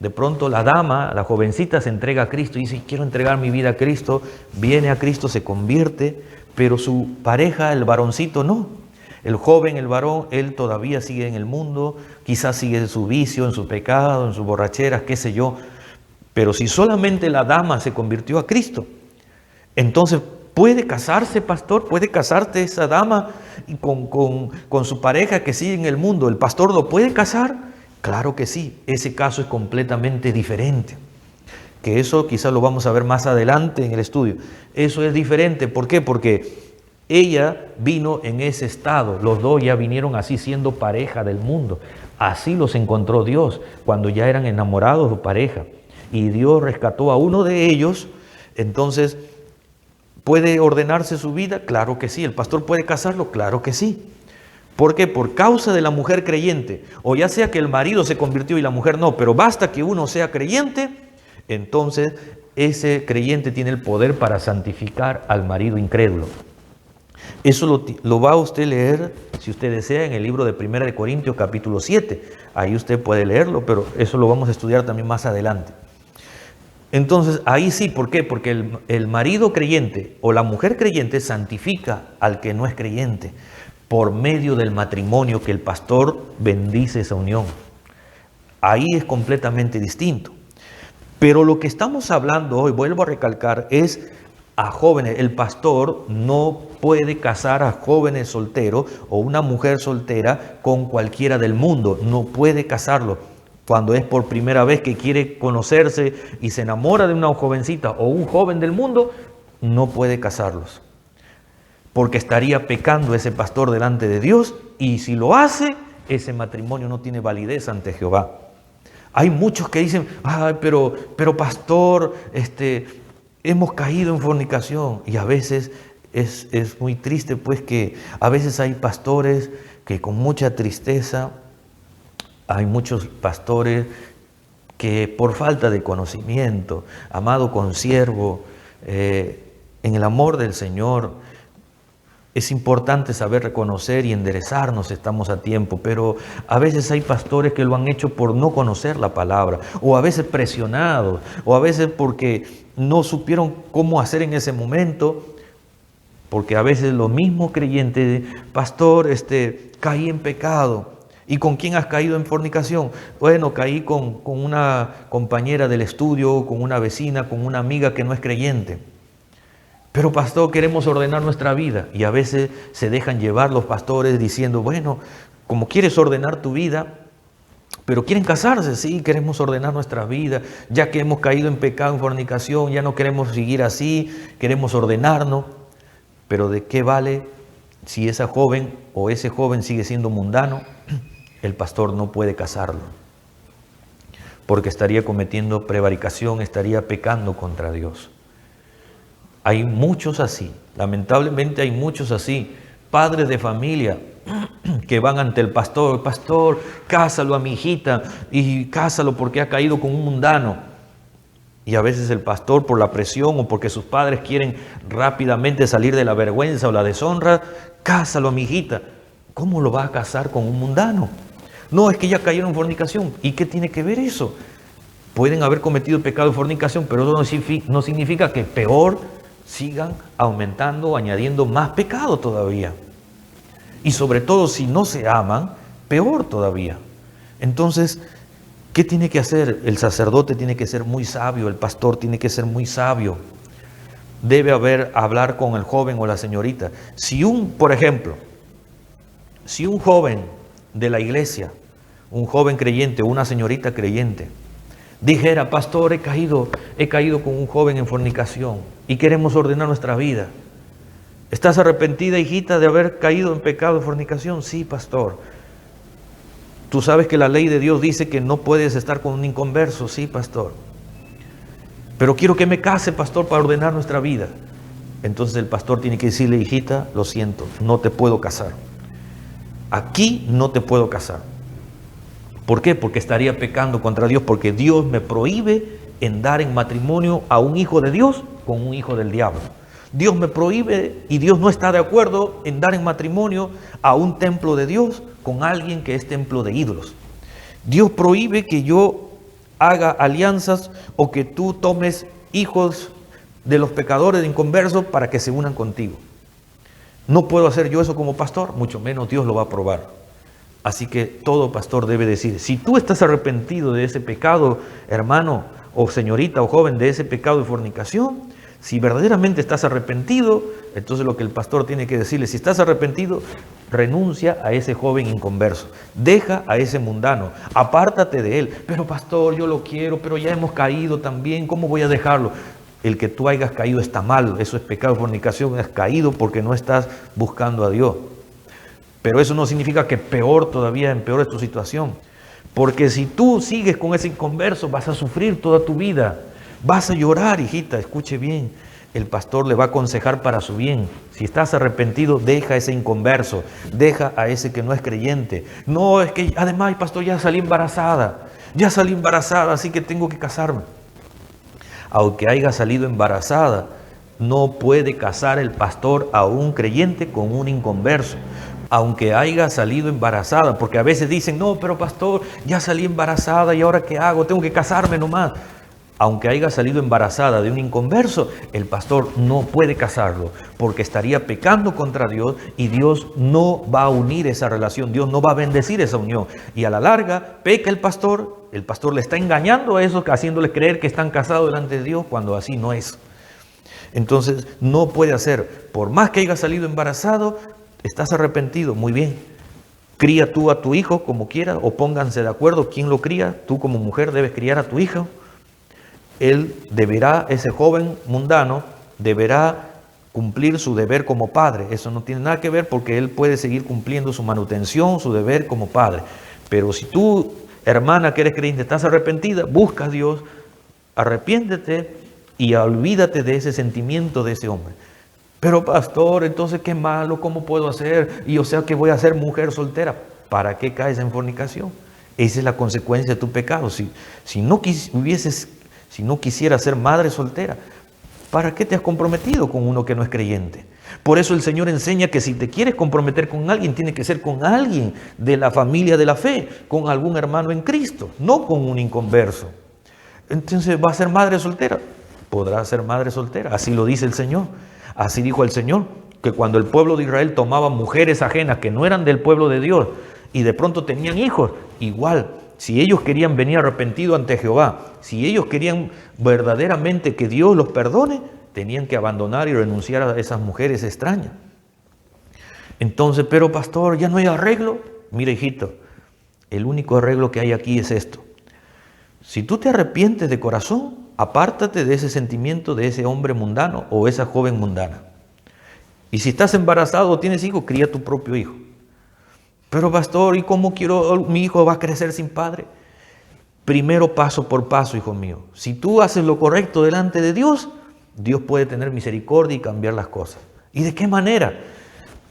De pronto la dama, la jovencita se entrega a Cristo y dice, quiero entregar mi vida a Cristo. Viene a Cristo, se convierte, pero su pareja, el varoncito, no. El joven, el varón, él todavía sigue en el mundo, quizás sigue en su vicio, en su pecado, en sus borracheras, qué sé yo. Pero si solamente la dama se convirtió a Cristo, entonces ¿puede casarse, pastor? ¿Puede casarte esa dama con su pareja que sigue en el mundo? ¿El pastor lo puede casar? Claro que sí, ese caso es completamente diferente. Que eso quizás lo vamos a ver más adelante en el estudio. Eso es diferente, ¿por qué? Porque ella vino en ese estado, los dos ya vinieron así siendo pareja del mundo. Así los encontró Dios cuando ya eran enamorados o pareja. Y Dios rescató a uno de ellos, entonces ¿puede ordenarse su vida? Claro que sí. ¿El pastor puede casarlo? Claro que sí. ¿Por qué? Por causa de la mujer creyente. O ya sea que el marido se convirtió y la mujer no, pero basta que uno sea creyente, entonces ese creyente tiene el poder para santificar al marido incrédulo. Eso lo va a usted leer, si usted desea, en el libro de 1 Corintios capítulo 7. Ahí usted puede leerlo, pero eso lo vamos a estudiar también más adelante. Entonces, ahí sí, ¿por qué? Porque el marido creyente o la mujer creyente santifica al que no es creyente por medio del matrimonio, que el pastor bendice esa unión. Ahí es completamente distinto. Pero lo que estamos hablando hoy, vuelvo a recalcar, es a jóvenes. El pastor no puede casar a jóvenes solteros o una mujer soltera con cualquiera del mundo. No puede casarlo. Cuando es por primera vez que quiere conocerse y se enamora de una jovencita o un joven del mundo, no puede casarlos. Porque estaría pecando ese pastor delante de Dios, y si lo hace, ese matrimonio no tiene validez ante Jehová. Hay muchos que dicen, ay, pero pastor, hemos caído en fornicación. Y a veces es muy triste, pues, que a veces hay pastores que con mucha tristeza, hay muchos pastores que por falta de conocimiento, amado consiervo, en el amor del Señor, es importante saber reconocer y enderezarnos, estamos a tiempo, pero a veces hay pastores que lo han hecho por no conocer la palabra, o a veces presionados, o a veces porque no supieron cómo hacer en ese momento, porque a veces los mismos creyentes, pastor, caí en pecado. ¿Y con quién has caído en fornicación? Bueno, caí con una compañera del estudio, con una vecina, con una amiga que no es creyente. Pero pastor, queremos ordenar nuestra vida. Y a veces se dejan llevar los pastores diciendo, bueno, como quieres ordenar tu vida, pero quieren casarse, sí, queremos ordenar nuestra vida, ya que hemos caído en pecado, en fornicación, ya no queremos seguir así, queremos ordenarnos. Pero ¿de qué vale si esa joven o ese joven sigue siendo mundano? El pastor no puede casarlo, porque estaría cometiendo prevaricación, estaría pecando contra Dios. Hay muchos así, lamentablemente hay muchos así, padres de familia que van ante el pastor, pastor, cásalo a mi hijita, y cásalo porque ha caído con un mundano. Y a veces el pastor, por la presión o porque sus padres quieren rápidamente salir de la vergüenza o la deshonra, cásalo a mi hijita. ¿Cómo lo va a casar con un mundano? No, es que ya cayeron en fornicación. ¿Y qué tiene que ver eso? Pueden haber cometido pecado de fornicación, pero eso no significa que peor sigan aumentando o añadiendo más pecado todavía. Y sobre todo, si no se aman, peor todavía. Entonces, ¿qué tiene que hacer? El sacerdote tiene que ser muy sabio, el pastor tiene que ser muy sabio. Debe hablar con el joven o la señorita. Por ejemplo, si un joven de la iglesia, un joven creyente o una señorita creyente, dijera, pastor, he caído con un joven en fornicación y queremos ordenar nuestra vida. ¿Estás arrepentida, hijita, de haber caído en pecado de fornicación? Sí, pastor. ¿Tú sabes que la ley de Dios dice que no puedes estar con un inconverso? Sí, pastor. Pero quiero que me case, pastor, para ordenar nuestra vida. Entonces el pastor tiene que decirle, hijita, lo siento, no te puedo casar. Aquí no te puedo casar. ¿Por qué? Porque estaría pecando contra Dios, porque Dios me prohíbe en dar en matrimonio a un hijo de Dios con un hijo del diablo. Dios me prohíbe y Dios no está de acuerdo en dar en matrimonio a un templo de Dios con alguien que es templo de ídolos. Dios prohíbe que yo haga alianzas o que tú tomes hijos de los pecadores de inconversos para que se unan contigo. No puedo hacer yo eso como pastor, mucho menos Dios lo va a aprobar. Así que todo pastor debe decir, si tú estás arrepentido de ese pecado, hermano o señorita o joven, de ese pecado de fornicación, si verdaderamente estás arrepentido, entonces lo que el pastor tiene que decirle, si estás arrepentido, renuncia a ese joven inconverso, deja a ese mundano, apártate de él. Pero pastor, yo lo quiero, pero ya hemos caído también, ¿cómo voy a dejarlo? El que tú hayas caído está mal, eso es pecado de fornicación, has caído porque no estás buscando a Dios. Pero eso no significa que peor todavía empeores tu situación. Porque si tú sigues con ese inconverso, vas a sufrir toda tu vida. Vas a llorar, hijita, escuche bien. El pastor le va a aconsejar para su bien. Si estás arrepentido, deja a ese inconverso, deja a ese que no es creyente. No, es que además, pastor, ya salí embarazada, así que tengo que casarme. Aunque haya salido embarazada, No puede casar el pastor a un creyente con un inconverso, aunque haya salido embarazada, porque a veces dicen, no, pero pastor, ya salí embarazada y ahora ¿qué hago? Tengo que casarme nomás. Aunque haya salido embarazada de un inconverso, el pastor no puede casarlo, porque estaría pecando contra Dios y Dios no va a unir esa relación, Dios no va a bendecir esa unión. Y a la larga, peca el pastor le está engañando a esos, haciéndoles creer que están casados delante de Dios, cuando así no es. Entonces, no puede hacer, por más que haya salido embarazado, estás arrepentido, muy bien. Cría tú a tu hijo como quieras, o pónganse de acuerdo quién lo cría. Tú como mujer debes criar a tu hijo. Él deberá, ese joven mundano, deberá cumplir su deber como padre. Eso no tiene nada que ver, porque él puede seguir cumpliendo su manutención, su deber como padre. Pero si tú, hermana que eres creyente, estás arrepentida, busca a Dios, arrepiéntete y olvídate de ese sentimiento de ese hombre. Pero pastor, entonces qué malo, ¿cómo puedo hacer? Y o sea que voy a ser mujer soltera. ¿Para qué caes en fornicación? Esa es la consecuencia de tu pecado. Si no quisieras ser madre soltera, ¿para qué te has comprometido con uno que no es creyente? Por eso el Señor enseña que si te quieres comprometer con alguien, tiene que ser con alguien de la familia de la fe, con algún hermano en Cristo, no con un inconverso. Entonces, ¿va a ser madre soltera? Podrá ser madre soltera, así lo dice el Señor. Así dijo el Señor, que cuando el pueblo de Israel tomaba mujeres ajenas que no eran del pueblo de Dios y de pronto tenían hijos, igual, si ellos querían venir arrepentidos ante Jehová, si ellos querían verdaderamente que Dios los perdone, tenían que abandonar y renunciar a esas mujeres extrañas. Entonces, pero pastor, ¿ya no hay arreglo? Mira, hijito, el único arreglo que hay aquí es esto. Si tú te arrepientes de corazón, apártate de ese sentimiento de ese hombre mundano o esa joven mundana. Y si estás embarazado o tienes hijos, cría tu propio hijo. Pero pastor, ¿y cómo mi hijo va a crecer sin padre? Primero, paso por paso, hijo mío. Si tú haces lo correcto delante de Dios, Dios puede tener misericordia y cambiar las cosas. ¿Y de qué manera?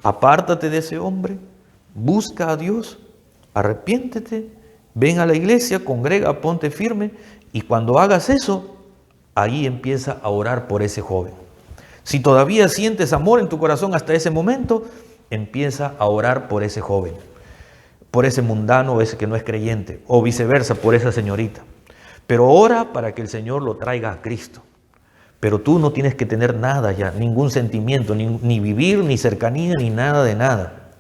Apártate de ese hombre, busca a Dios, arrepiéntete, ven a la iglesia, congrega, ponte firme, y cuando hagas eso, ahí empieza a orar por ese joven. Si todavía sientes amor en tu corazón hasta ese momento, empieza a orar por ese joven, por ese mundano o ese que no es creyente, o viceversa, por esa señorita. Pero ora para que el Señor lo traiga a Cristo. Pero tú no tienes que tener nada ya, ningún sentimiento, ni vivir, ni cercanía, ni nada de nada.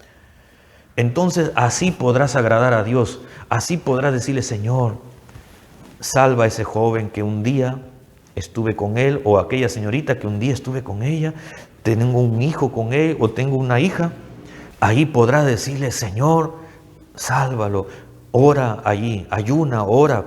Entonces así podrás agradar a Dios, así podrás decirle, Señor, salva a ese joven que un día estuve con él, o aquella señorita que un día estuve con ella, tengo un hijo con él o tengo una hija. Ahí podrás decirle, Señor, sálvalo. Ora allí, ayuna, ora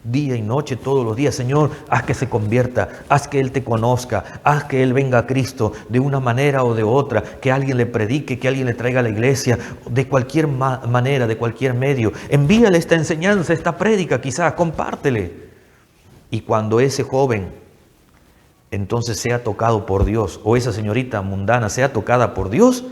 día y noche, todos los días. Señor, haz que se convierta, haz que Él te conozca, haz que Él venga a Cristo de una manera o de otra, que alguien le predique, que alguien le traiga a la iglesia, de cualquier manera, de cualquier medio. Envíale esta enseñanza, esta prédica quizás, compártele. Y cuando ese joven entonces sea tocado por Dios, o esa señorita mundana sea tocada por Dios,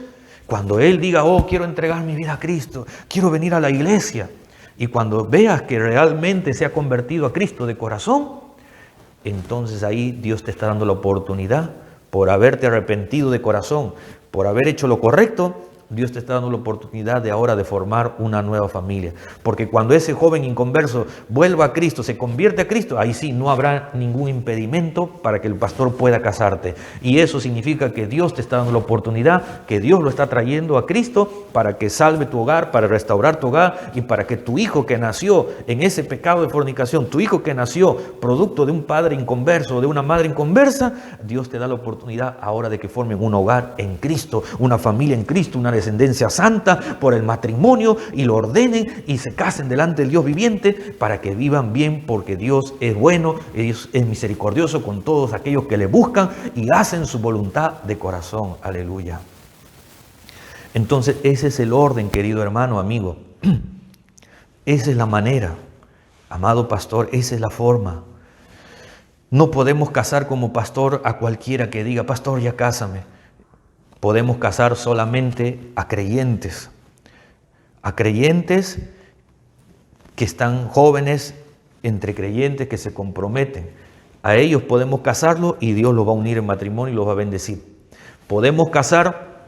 cuando él diga, oh, quiero entregar mi vida a Cristo, quiero venir a la iglesia, y cuando veas que realmente se ha convertido a Cristo de corazón, entonces ahí Dios te está dando la oportunidad, por haberte arrepentido de corazón, por haber hecho lo correcto, Dios te está dando la oportunidad de ahora de formar una nueva familia. Porque cuando ese joven inconverso vuelva a Cristo, se convierte a Cristo, ahí sí no habrá ningún impedimento para que el pastor pueda casarte. Y eso significa que Dios te está dando la oportunidad, que Dios lo está trayendo a Cristo para que salve tu hogar, para restaurar tu hogar y para que tu hijo que nació en ese pecado de fornicación, tu hijo que nació producto de un padre inconverso o de una madre inconversa, Dios te da la oportunidad ahora de que formen un hogar en Cristo, una familia en Cristo, una descendencia santa por el matrimonio, y lo ordenen y se casen delante del Dios viviente para que vivan bien, porque Dios es bueno, Dios es misericordioso con todos aquellos que le buscan y hacen su voluntad de corazón. Aleluya. Entonces ese es el orden, querido hermano, amigo. Esa es la manera, amado pastor, esa es la forma. No podemos casar como pastor a cualquiera que diga, pastor, ya cásame. Podemos casar solamente a creyentes que están jóvenes, entre creyentes que se comprometen. A ellos podemos casarlos y Dios los va a unir en matrimonio y los va a bendecir. Podemos casar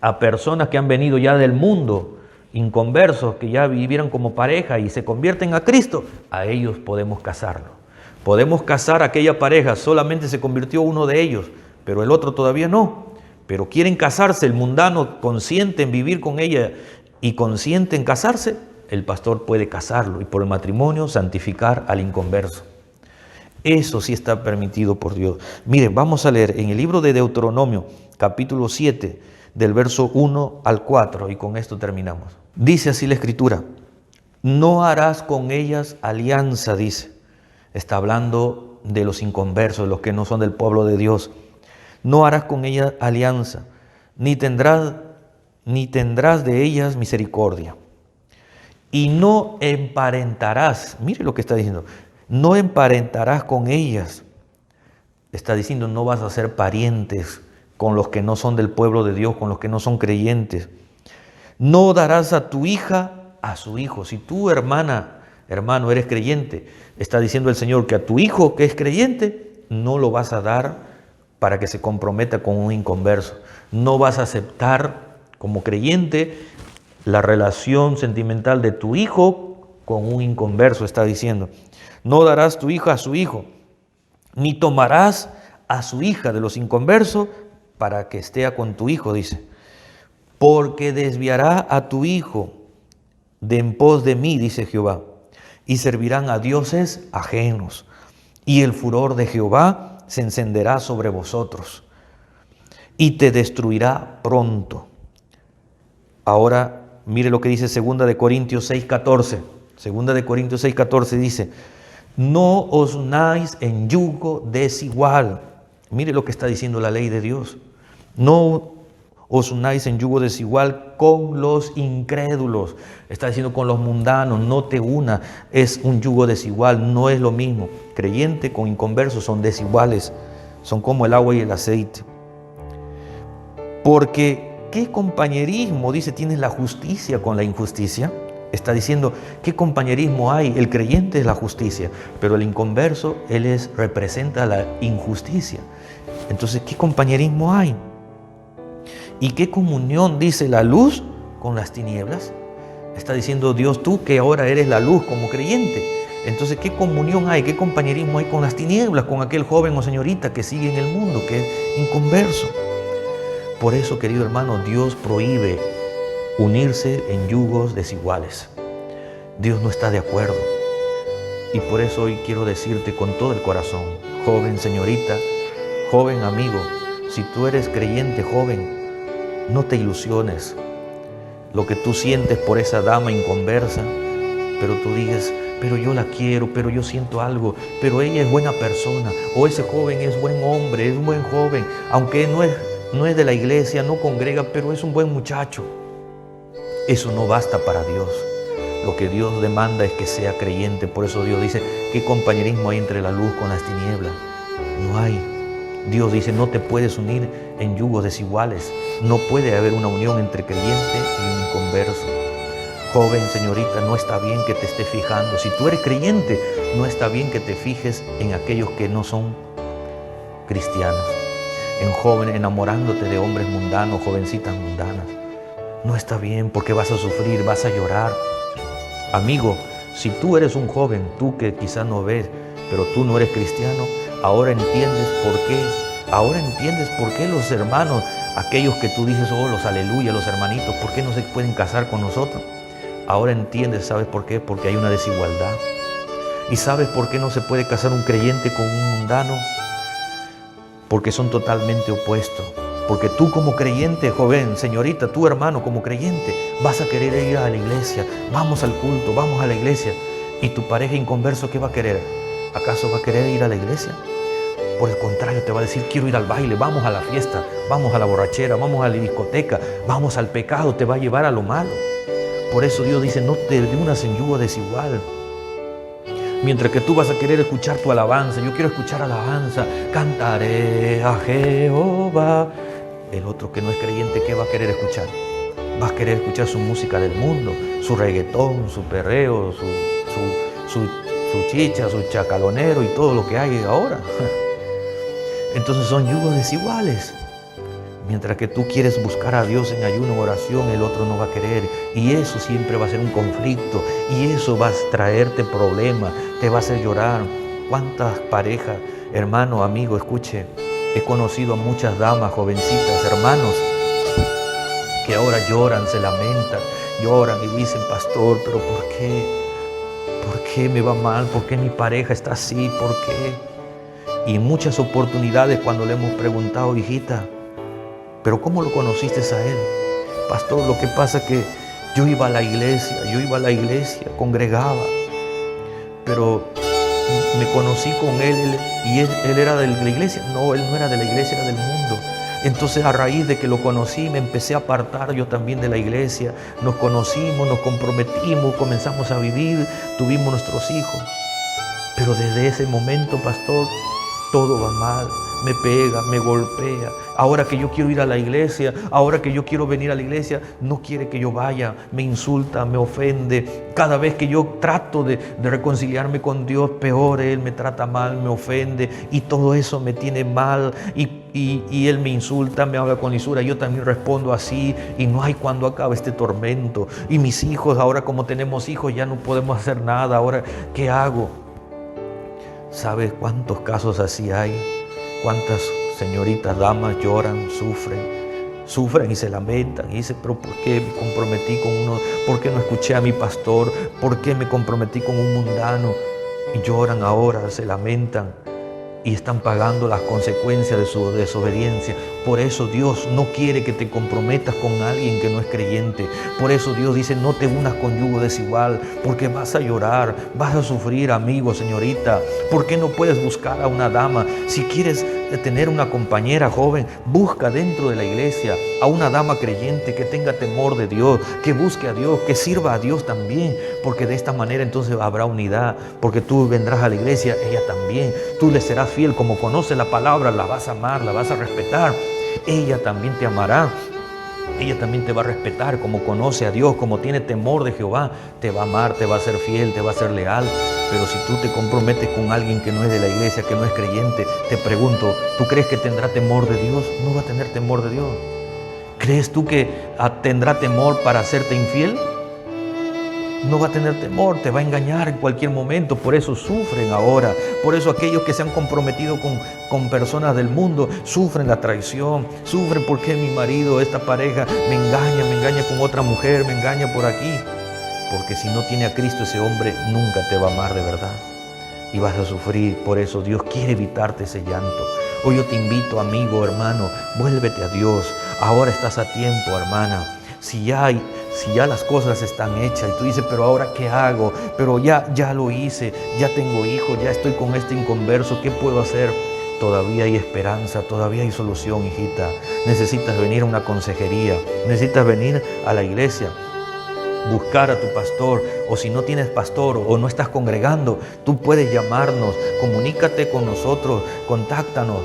a personas que han venido ya del mundo, inconversos, que ya vivieran como pareja y se convierten a Cristo. A ellos podemos casarlos. Podemos casar a aquella pareja, solamente se convirtió uno de ellos, pero el otro todavía no. Pero quieren casarse, el mundano consciente en vivir con ella y consciente en casarse, el pastor puede casarlo y por el matrimonio santificar al inconverso. Eso sí está permitido por Dios. Miren, vamos a leer en el libro de Deuteronomio, capítulo 7, del verso 1 al 4, y con esto terminamos. Dice así la Escritura: no harás con ellas alianza, dice. Está hablando de los inconversos, de los que no son del pueblo de Dios. No harás con ellas alianza, ni tendrás de ellas misericordia. Y no emparentarás, mire lo que está diciendo, no emparentarás con ellas. Está diciendo, no vas a ser parientes con los que no son del pueblo de Dios, con los que no son creyentes. No darás a tu hija a su hijo. Si tú, hermano, eres creyente, está diciendo el Señor que a tu hijo que es creyente, no lo vas a dar para que se comprometa con un inconverso. No vas a aceptar como creyente la relación sentimental de tu hijo con un inconverso, está diciendo. No darás tu hija a su hijo, ni tomarás a su hija de los inconversos para que esté con tu hijo, dice. Porque desviará a tu hijo de en pos de mí, dice Jehová, y servirán a dioses ajenos. Y el furor de Jehová se encenderá sobre vosotros y te destruirá pronto. Ahora, mire lo que dice 2 de Corintios 6:14. 2 de Corintios 6:14 dice, no os unáis en yugo desigual. Mire lo que está diciendo la ley de Dios. No os unáis en yugo desigual con los incrédulos. Está diciendo con los mundanos, no te una. Es un yugo desigual, no es lo mismo. Creyente con inconverso son desiguales, son como el agua y el aceite. Porque ¿qué compañerismo, dice, tienes la justicia con la injusticia? Está diciendo, ¿qué compañerismo hay? El creyente es la justicia, pero el inconverso, él representa la injusticia. Entonces, ¿qué compañerismo hay? ¿Y qué comunión, dice, la luz con las tinieblas? Está diciendo Dios, tú que ahora eres la luz como creyente. Entonces, ¿qué comunión hay? ¿Qué compañerismo hay con las tinieblas? Con aquel joven o señorita que sigue en el mundo, que es inconverso. Por eso, querido hermano, Dios prohíbe unirse en yugos desiguales. Dios no está de acuerdo. Y por eso hoy quiero decirte con todo el corazón, joven señorita, joven amigo, si tú eres creyente joven, no te ilusiones lo que tú sientes por esa dama inconversa, pero tú dices, pero yo la quiero, pero yo siento algo, pero ella es buena persona, o ese joven es buen hombre, es un buen joven, aunque no es de la iglesia, no congrega, pero es un buen muchacho. Eso no basta para Dios. Lo que Dios demanda es que sea creyente. Por eso Dios dice, ¿qué compañerismo hay entre la luz con las tinieblas? No hay. Dios dice, no te puedes unir en yugos desiguales. No puede haber una unión entre creyente y un inconverso. Joven, señorita, no está bien que te esté fijando. Si tú eres creyente, no está bien que te fijes en aquellos que no son cristianos. En jóvenes, enamorándote de hombres mundanos, jovencitas mundanas. No está bien porque vas a sufrir, vas a llorar. Amigo, si tú eres un joven, tú que quizás no ves, pero tú no eres cristiano, ahora entiendes por qué. Ahora entiendes por qué los hermanos, aquellos que tú dices, oh, los aleluya, los hermanitos, ¿por qué no se pueden casar con nosotros? Ahora entiendes, ¿sabes por qué? Porque hay una desigualdad. ¿Y sabes por qué no se puede casar un creyente con un mundano? Porque son totalmente opuestos. Porque tú como creyente, joven, señorita, tú hermano como creyente, vas a querer ir a la iglesia, vamos al culto, vamos a la iglesia. ¿Y tu pareja inconverso qué va a querer? ¿Acaso va a querer ir a la iglesia? Por el contrario, te va a decir, quiero ir al baile, vamos a la fiesta, vamos a la borrachera, vamos a la discoteca, vamos al pecado, te va a llevar a lo malo. Por eso Dios dice, no te unas en yugo desigual. Mientras que tú vas a querer escuchar tu alabanza, yo quiero escuchar alabanza, cantaré a Jehová. El otro que no es creyente, ¿qué va a querer escuchar? Va a querer escuchar su música del mundo, su reggaetón, su perreo, su su chicha, su chacalonero y todo lo que hay ahora. Entonces son yugos desiguales. Mientras que tú quieres buscar a Dios en ayuno, en oración, el otro no va a querer. Y eso siempre va a ser un conflicto. Y eso va a traerte problemas, te va a hacer llorar. ¿Cuántas parejas, hermano, amigo, escuche? He conocido a muchas damas, jovencitas, hermanos, que ahora lloran, se lamentan, lloran y dicen, pastor, pero ¿por qué? ¿Por qué me va mal? ¿Por qué mi pareja está así? ¿Por qué? Y en muchas oportunidades cuando le hemos preguntado, hijita, ¿pero cómo lo conociste a él? Pastor, lo que pasa es que yo iba a la iglesia, congregaba, pero me conocí con él y él era de la iglesia. No, él no era de la iglesia, era del mundo. Entonces, a raíz de que lo conocí, me empecé a apartar yo también de la iglesia. Nos conocimos, nos comprometimos, comenzamos a vivir, tuvimos nuestros hijos. Pero desde ese momento, pastor, todo va mal. Me pega, me golpea. Ahora que yo quiero ir a la iglesia, ahora que yo quiero venir a la iglesia, no quiere que yo vaya, me insulta, me ofende. Cada vez que yo trato de reconciliarme con Dios, peor, Él me trata mal, me ofende y todo eso me tiene mal y Él me insulta, me habla con lisura. Yo también respondo así y no hay cuando acabe este tormento. Y mis hijos, ahora como tenemos hijos, ya no podemos hacer nada. Ahora, ¿qué hago? ¿Sabes cuántos casos así hay? ¿Cuántas señoritas, damas lloran, sufren y se lamentan y dicen, pero ¿por qué me comprometí con uno? ¿Por qué no escuché a mi pastor? ¿Por qué me comprometí con un mundano? Y lloran ahora, se lamentan y están pagando las consecuencias de su desobediencia. Por eso Dios no quiere que te comprometas con alguien que no es creyente. Por eso Dios dice, no te unas con yugo desigual, porque vas a llorar, vas a sufrir, amigo, señorita. ¿Por qué no puedes buscar a una dama? Si quieres tener una compañera joven, busca dentro de la iglesia a una dama creyente que tenga temor de Dios, que busque a Dios, que sirva a Dios también, porque de esta manera entonces habrá unidad, porque tú vendrás a la iglesia, ella también, tú le serás fiel, como conoce la palabra, la vas a amar, la vas a respetar, ella también te amará. Ella también te va a respetar, como conoce a Dios, como tiene temor de Jehová, te va a amar, te va a ser fiel, te va a ser leal. Pero si tú te comprometes con alguien que no es de la iglesia, que no es creyente, te pregunto, ¿tú crees que tendrá temor de Dios? No va a tener temor de Dios. ¿Crees tú que tendrá temor para hacerte infiel? No va a tener temor, te va a engañar en cualquier momento. Por eso sufren ahora. Por eso aquellos que se han comprometido con personas del mundo sufren la traición. Sufren porque mi marido, esta pareja, me engaña con otra mujer, me engaña por aquí. Porque si no tiene a Cristo, ese hombre nunca te va a amar de verdad. Y vas a sufrir. Por eso Dios quiere evitarte ese llanto. Hoy yo te invito, amigo, hermano, vuélvete a Dios. Ahora estás a tiempo, hermana. Si ya las cosas están hechas y tú dices, pero ahora ¿qué hago? Pero ya lo hice, ya tengo hijos, ya estoy con este inconverso, ¿qué puedo hacer? Todavía hay esperanza, todavía hay solución, hijita. Necesitas venir a una consejería, necesitas venir a la iglesia, buscar a tu pastor, o si no tienes pastor o no estás congregando, tú puedes llamarnos, comunícate con nosotros, contáctanos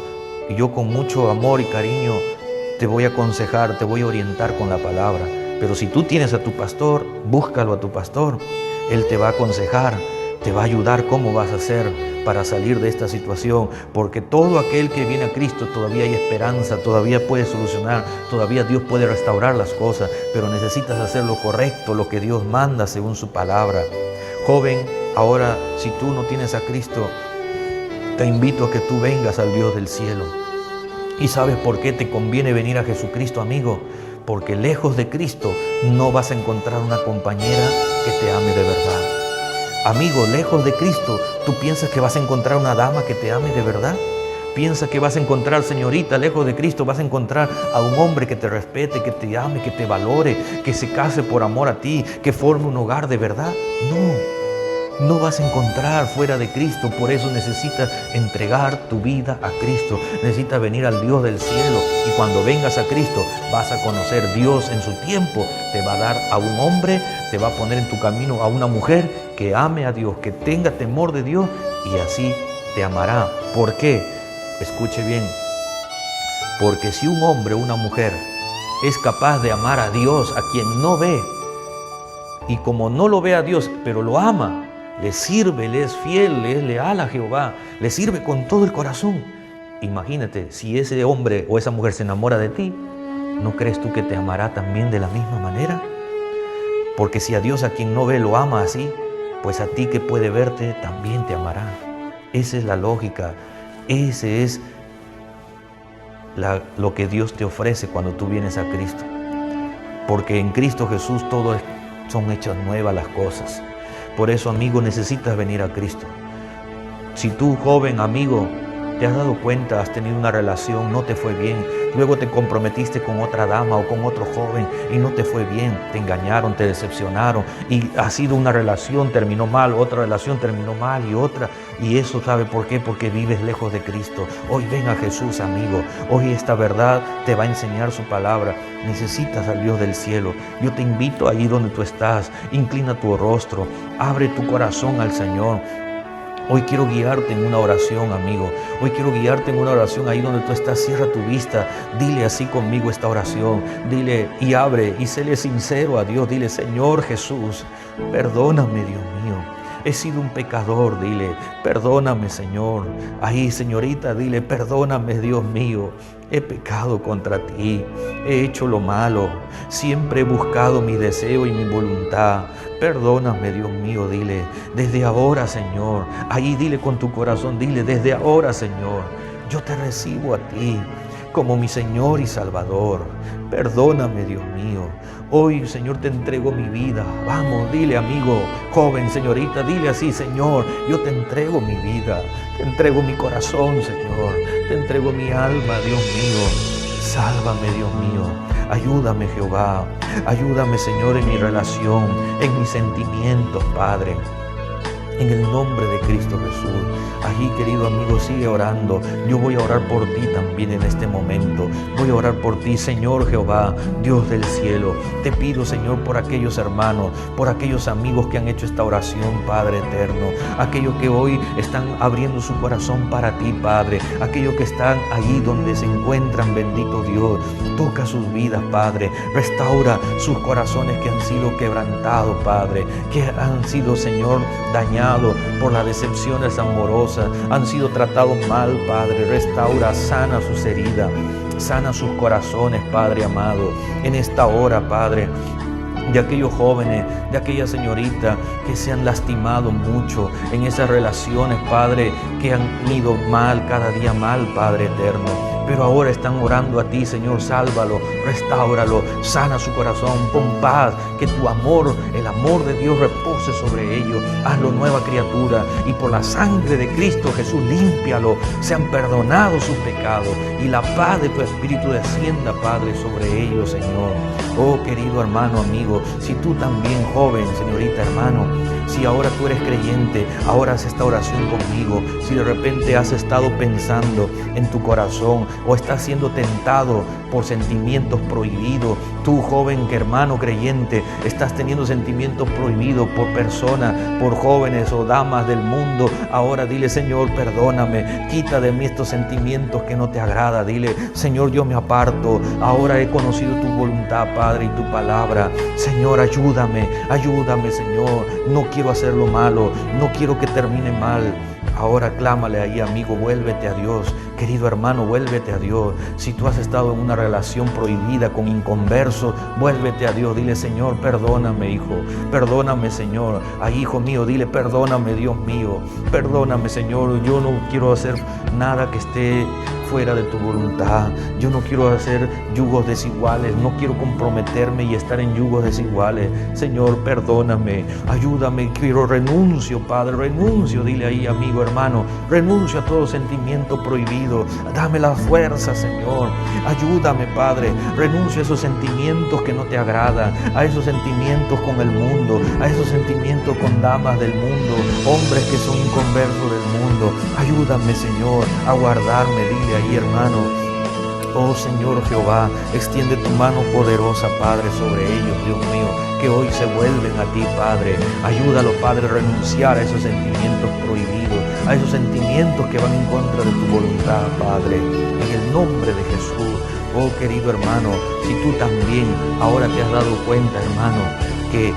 y yo con mucho amor y cariño te voy a aconsejar, te voy a orientar con la palabra. Pero si tú tienes a tu pastor, búscalo a tu pastor. Él te va a aconsejar, te va a ayudar cómo vas a hacer para salir de esta situación. Porque todo aquel que viene a Cristo, todavía hay esperanza, todavía puede solucionar, todavía Dios puede restaurar las cosas. Pero necesitas hacer lo correcto, lo que Dios manda según su palabra. Joven, ahora si tú no tienes a Cristo, te invito a que tú vengas al Dios del cielo. ¿Y sabes por qué te conviene venir a Jesucristo, amigo? Porque lejos de Cristo no vas a encontrar una compañera que te ame de verdad. Amigo, lejos de Cristo, ¿tú piensas que vas a encontrar una dama que te ame de verdad? ¿Piensas que vas a encontrar, señorita, lejos de Cristo, vas a encontrar a un hombre que te respete, que te ame, que te valore, que se case por amor a ti, que forme un hogar de verdad? No vas a encontrar fuera de Cristo. Por eso necesitas entregar tu vida a Cristo. Necesitas venir al Dios del cielo. Y cuando vengas a Cristo vas a conocer Dios en su tiempo. Te va a dar a un hombre, te va a poner en tu camino a una mujer que ame a Dios, que tenga temor de Dios y así te amará. ¿Por qué? Escuche bien. Porque si un hombre o una mujer es capaz de amar a Dios, a quien no ve, y como no lo ve a Dios, pero lo ama, le sirve, le es fiel, le es leal a Jehová, le sirve con todo el corazón. Imagínate, si ese hombre o esa mujer se enamora de ti, ¿no crees tú que te amará también de la misma manera? Porque si a Dios, a quien no ve, lo ama así, pues a ti que puede verte también te amará. Esa es la lógica, ese es lo que Dios te ofrece cuando tú vienes a Cristo. Porque en Cristo Jesús son hechas nuevas las cosas. Por eso, amigo, necesitas venir a Cristo. Si tú, joven, amigo, te has dado cuenta, has tenido una relación, no te fue bien, luego te comprometiste con otra dama o con otro joven y no te fue bien, te engañaron, te decepcionaron y ha sido una relación, terminó mal, otra relación terminó mal y otra, y eso ¿sabe por qué? Porque vives lejos de Cristo. Hoy ven a Jesús, amigo, hoy esta verdad te va a enseñar su palabra. Necesitas al Dios del cielo. Yo te invito ahí donde tú estás, inclina tu rostro, abre tu corazón al Señor. Hoy quiero guiarte en una oración, amigo. Hoy quiero guiarte en una oración ahí donde tú estás. Cierra tu vista. Dile así conmigo esta oración. Dile y abre y séle sincero a Dios. Dile, Señor Jesús, perdóname, Dios mío. He sido un pecador, dile, perdóname, Señor. Ahí, señorita, dile, perdóname, Dios mío. He pecado contra ti, he hecho lo malo, siempre he buscado mi deseo y mi voluntad. Perdóname, Dios mío, dile, desde ahora, Señor. Ahí dile con tu corazón, dile, desde ahora, Señor, yo te recibo a ti como mi Señor y Salvador. Perdóname, Dios mío. Hoy, Señor, te entrego mi vida. Vamos, dile, amigo, joven, señorita, dile así, Señor, yo te entrego mi vida, te entrego mi corazón, Señor, te entrego mi alma, Dios mío. Sálvame, Dios mío. Ayúdame, Jehová. Ayúdame, Señor, en mi relación, en mis sentimientos, Padre. En el nombre de Cristo Jesús. Allí, querido amigo, sigue orando. Yo voy a orar por ti también en este momento. Voy a orar por ti, Señor Jehová, Dios del cielo. Te pido, Señor, por aquellos hermanos, por aquellos amigos que han hecho esta oración, Padre eterno. Aquellos que hoy están abriendo su corazón para ti, Padre. Aquellos que están allí donde se encuentran, bendito Dios. Toca sus vidas, Padre. Restaura sus corazones que han sido quebrantados, Padre. Que han sido, Señor, dañados por las decepciones amorosas, han sido tratados mal, Padre. Restaura, sana sus heridas, sana sus corazones, Padre amado. En esta hora, Padre, de aquellos jóvenes, de aquellas señoritas que se han lastimado mucho en esas relaciones, Padre, que han ido mal, cada día mal, Padre eterno. Pero ahora están orando a ti, Señor, sálvalo, restáuralo, sana su corazón, pon paz, que tu amor, el amor de Dios repose sobre ellos, hazlo nueva criatura y por la sangre de Cristo Jesús, límpialo, sean perdonados sus pecados y la paz de tu Espíritu descienda, Padre, sobre ellos, Señor. Oh, querido hermano, amigo, si tú también, joven, señorita, hermano, si ahora tú eres creyente, ahora haz esta oración conmigo. Si de repente has estado pensando en tu corazón o estás siendo tentado por sentimientos prohibidos, tú, joven, que hermano creyente, estás teniendo sentimientos prohibidos por personas, por jóvenes o damas del mundo, ahora dile, Señor, perdóname, quita de mí estos sentimientos que no te agrada. Dile, Señor, yo me aparto, ahora he conocido tu voluntad, Padre, y tu palabra. Señor, ayúdame, ayúdame, Señor, no quiero hacer lo malo, no quiero que termine mal. Ahora clámale ahí, amigo, vuélvete a Dios. Querido hermano, vuélvete a Dios. Si tú has estado en una relación prohibida con inconversos, vuélvete a Dios. Dile, Señor, perdóname, hijo. Perdóname, Señor. Ay, hijo mío, dile, perdóname, Dios mío. Perdóname, Señor. Yo no quiero hacer nada que esté fuera de tu voluntad. Yo no quiero hacer yugos desiguales. No quiero comprometerme y estar en yugos desiguales. Señor, perdóname. Ayúdame. Quiero renuncio, Padre. Renuncio. Dile ahí, amigo, hermano. Renuncio a todo sentimiento prohibido. Dame la fuerza, Señor. Ayúdame, Padre. Renuncio a esos sentimientos que no te agradan, a esos sentimientos con el mundo, a esos sentimientos con damas del mundo, hombres que son inconversos del mundo. Ayúdame, Señor, a guardarme. Dile ahí, hermano. Oh Señor Jehová, extiende tu mano poderosa, Padre, sobre ellos, Dios mío, que hoy se vuelven a ti, Padre. Ayúdalo, Padre, a renunciar a esos sentimientos prohibidos, a esos sentimientos que van en contra de tu voluntad, Padre, en el nombre de Jesús. Oh querido hermano, si tú también ahora te has dado cuenta, hermano, que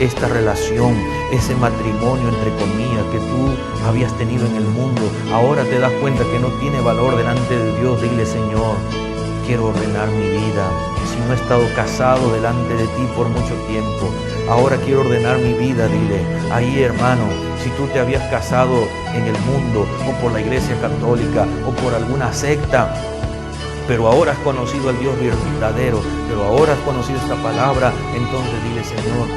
esta relación, ese matrimonio entre comillas que tú habías tenido en el mundo, ahora te das cuenta que no tiene valor delante de Dios. Dile: Señor, quiero ordenar mi vida. Si no he estado casado delante de ti por mucho tiempo, ahora quiero ordenar mi vida. Dile ahí, hermano, si tú te habías casado en el mundo o por la iglesia católica o por alguna secta, pero ahora has conocido al Dios verdadero, pero ahora has conocido esta palabra, entonces dile: Señor,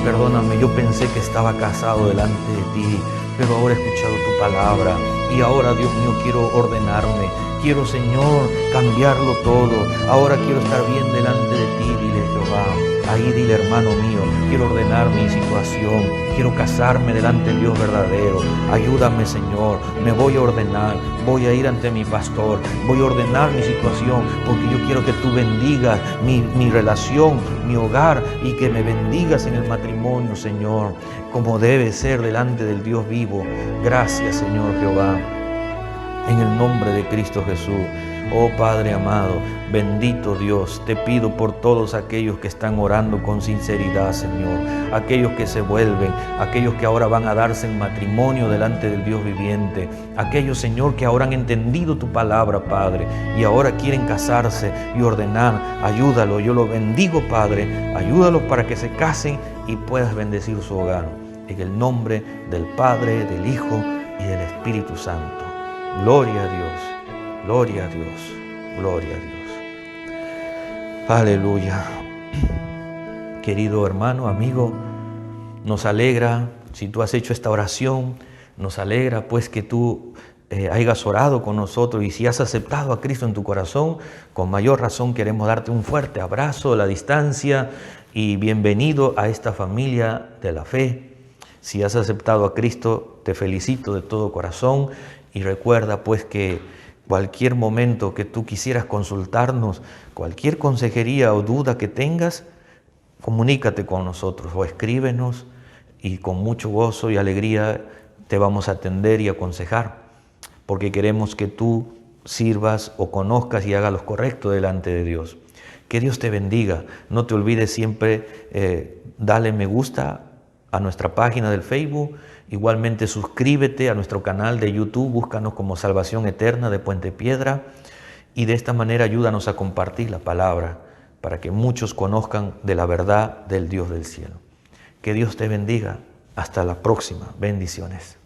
perdóname, yo pensé que estaba casado delante de ti, pero ahora he escuchado tu palabra y ahora, Dios mío, quiero ordenarme, quiero, Señor, cambiarlo todo, ahora quiero estar bien delante de ti. Dile: Jehová, ahí dile: hermano mío, quiero ordenar mi situación, quiero casarme delante del Dios verdadero, ayúdame, Señor, me voy a ordenar, voy a ir ante mi pastor, voy a ordenar mi situación, porque yo quiero que tú bendigas mi relación, mi hogar, y que me bendigas en el matrimonio, Señor, como debe ser delante del Dios vivo. Gracias, Señor Jehová, en el nombre de Cristo Jesús. Oh Padre amado, bendito Dios, te pido por todos aquellos que están orando con sinceridad, Señor, aquellos que se vuelven, aquellos que ahora van a darse en matrimonio delante del Dios viviente, aquellos, Señor, que ahora han entendido tu palabra, Padre, y ahora quieren casarse y ordenar. Ayúdalo, yo lo bendigo, Padre, ayúdalos para que se casen y puedas bendecir su hogar. En el nombre del Padre, del Hijo y del Espíritu Santo. Gloria a Dios. Gloria a Dios, gloria a Dios. Aleluya. Querido hermano, amigo, nos alegra si tú has hecho esta oración, nos alegra pues que tú hayas orado con nosotros, y si has aceptado a Cristo en tu corazón, con mayor razón queremos darte un fuerte abrazo a la distancia y bienvenido a esta familia de la fe. Si has aceptado a Cristo, te felicito de todo corazón, y recuerda pues que cualquier momento que tú quisieras consultarnos, cualquier consejería o duda que tengas, comunícate con nosotros o escríbenos, y con mucho gozo y alegría te vamos a atender y aconsejar, porque queremos que tú sirvas o conozcas y hagas lo correcto delante de Dios. Que Dios te bendiga. No te olvides siempre, dale me gusta a nuestra página del Facebook. Igualmente suscríbete a nuestro canal de YouTube, búscanos como Salvación Eterna de Puente Piedra, y de esta manera ayúdanos a compartir la palabra para que muchos conozcan de la verdad del Dios del cielo. Que Dios te bendiga. Hasta la próxima. Bendiciones.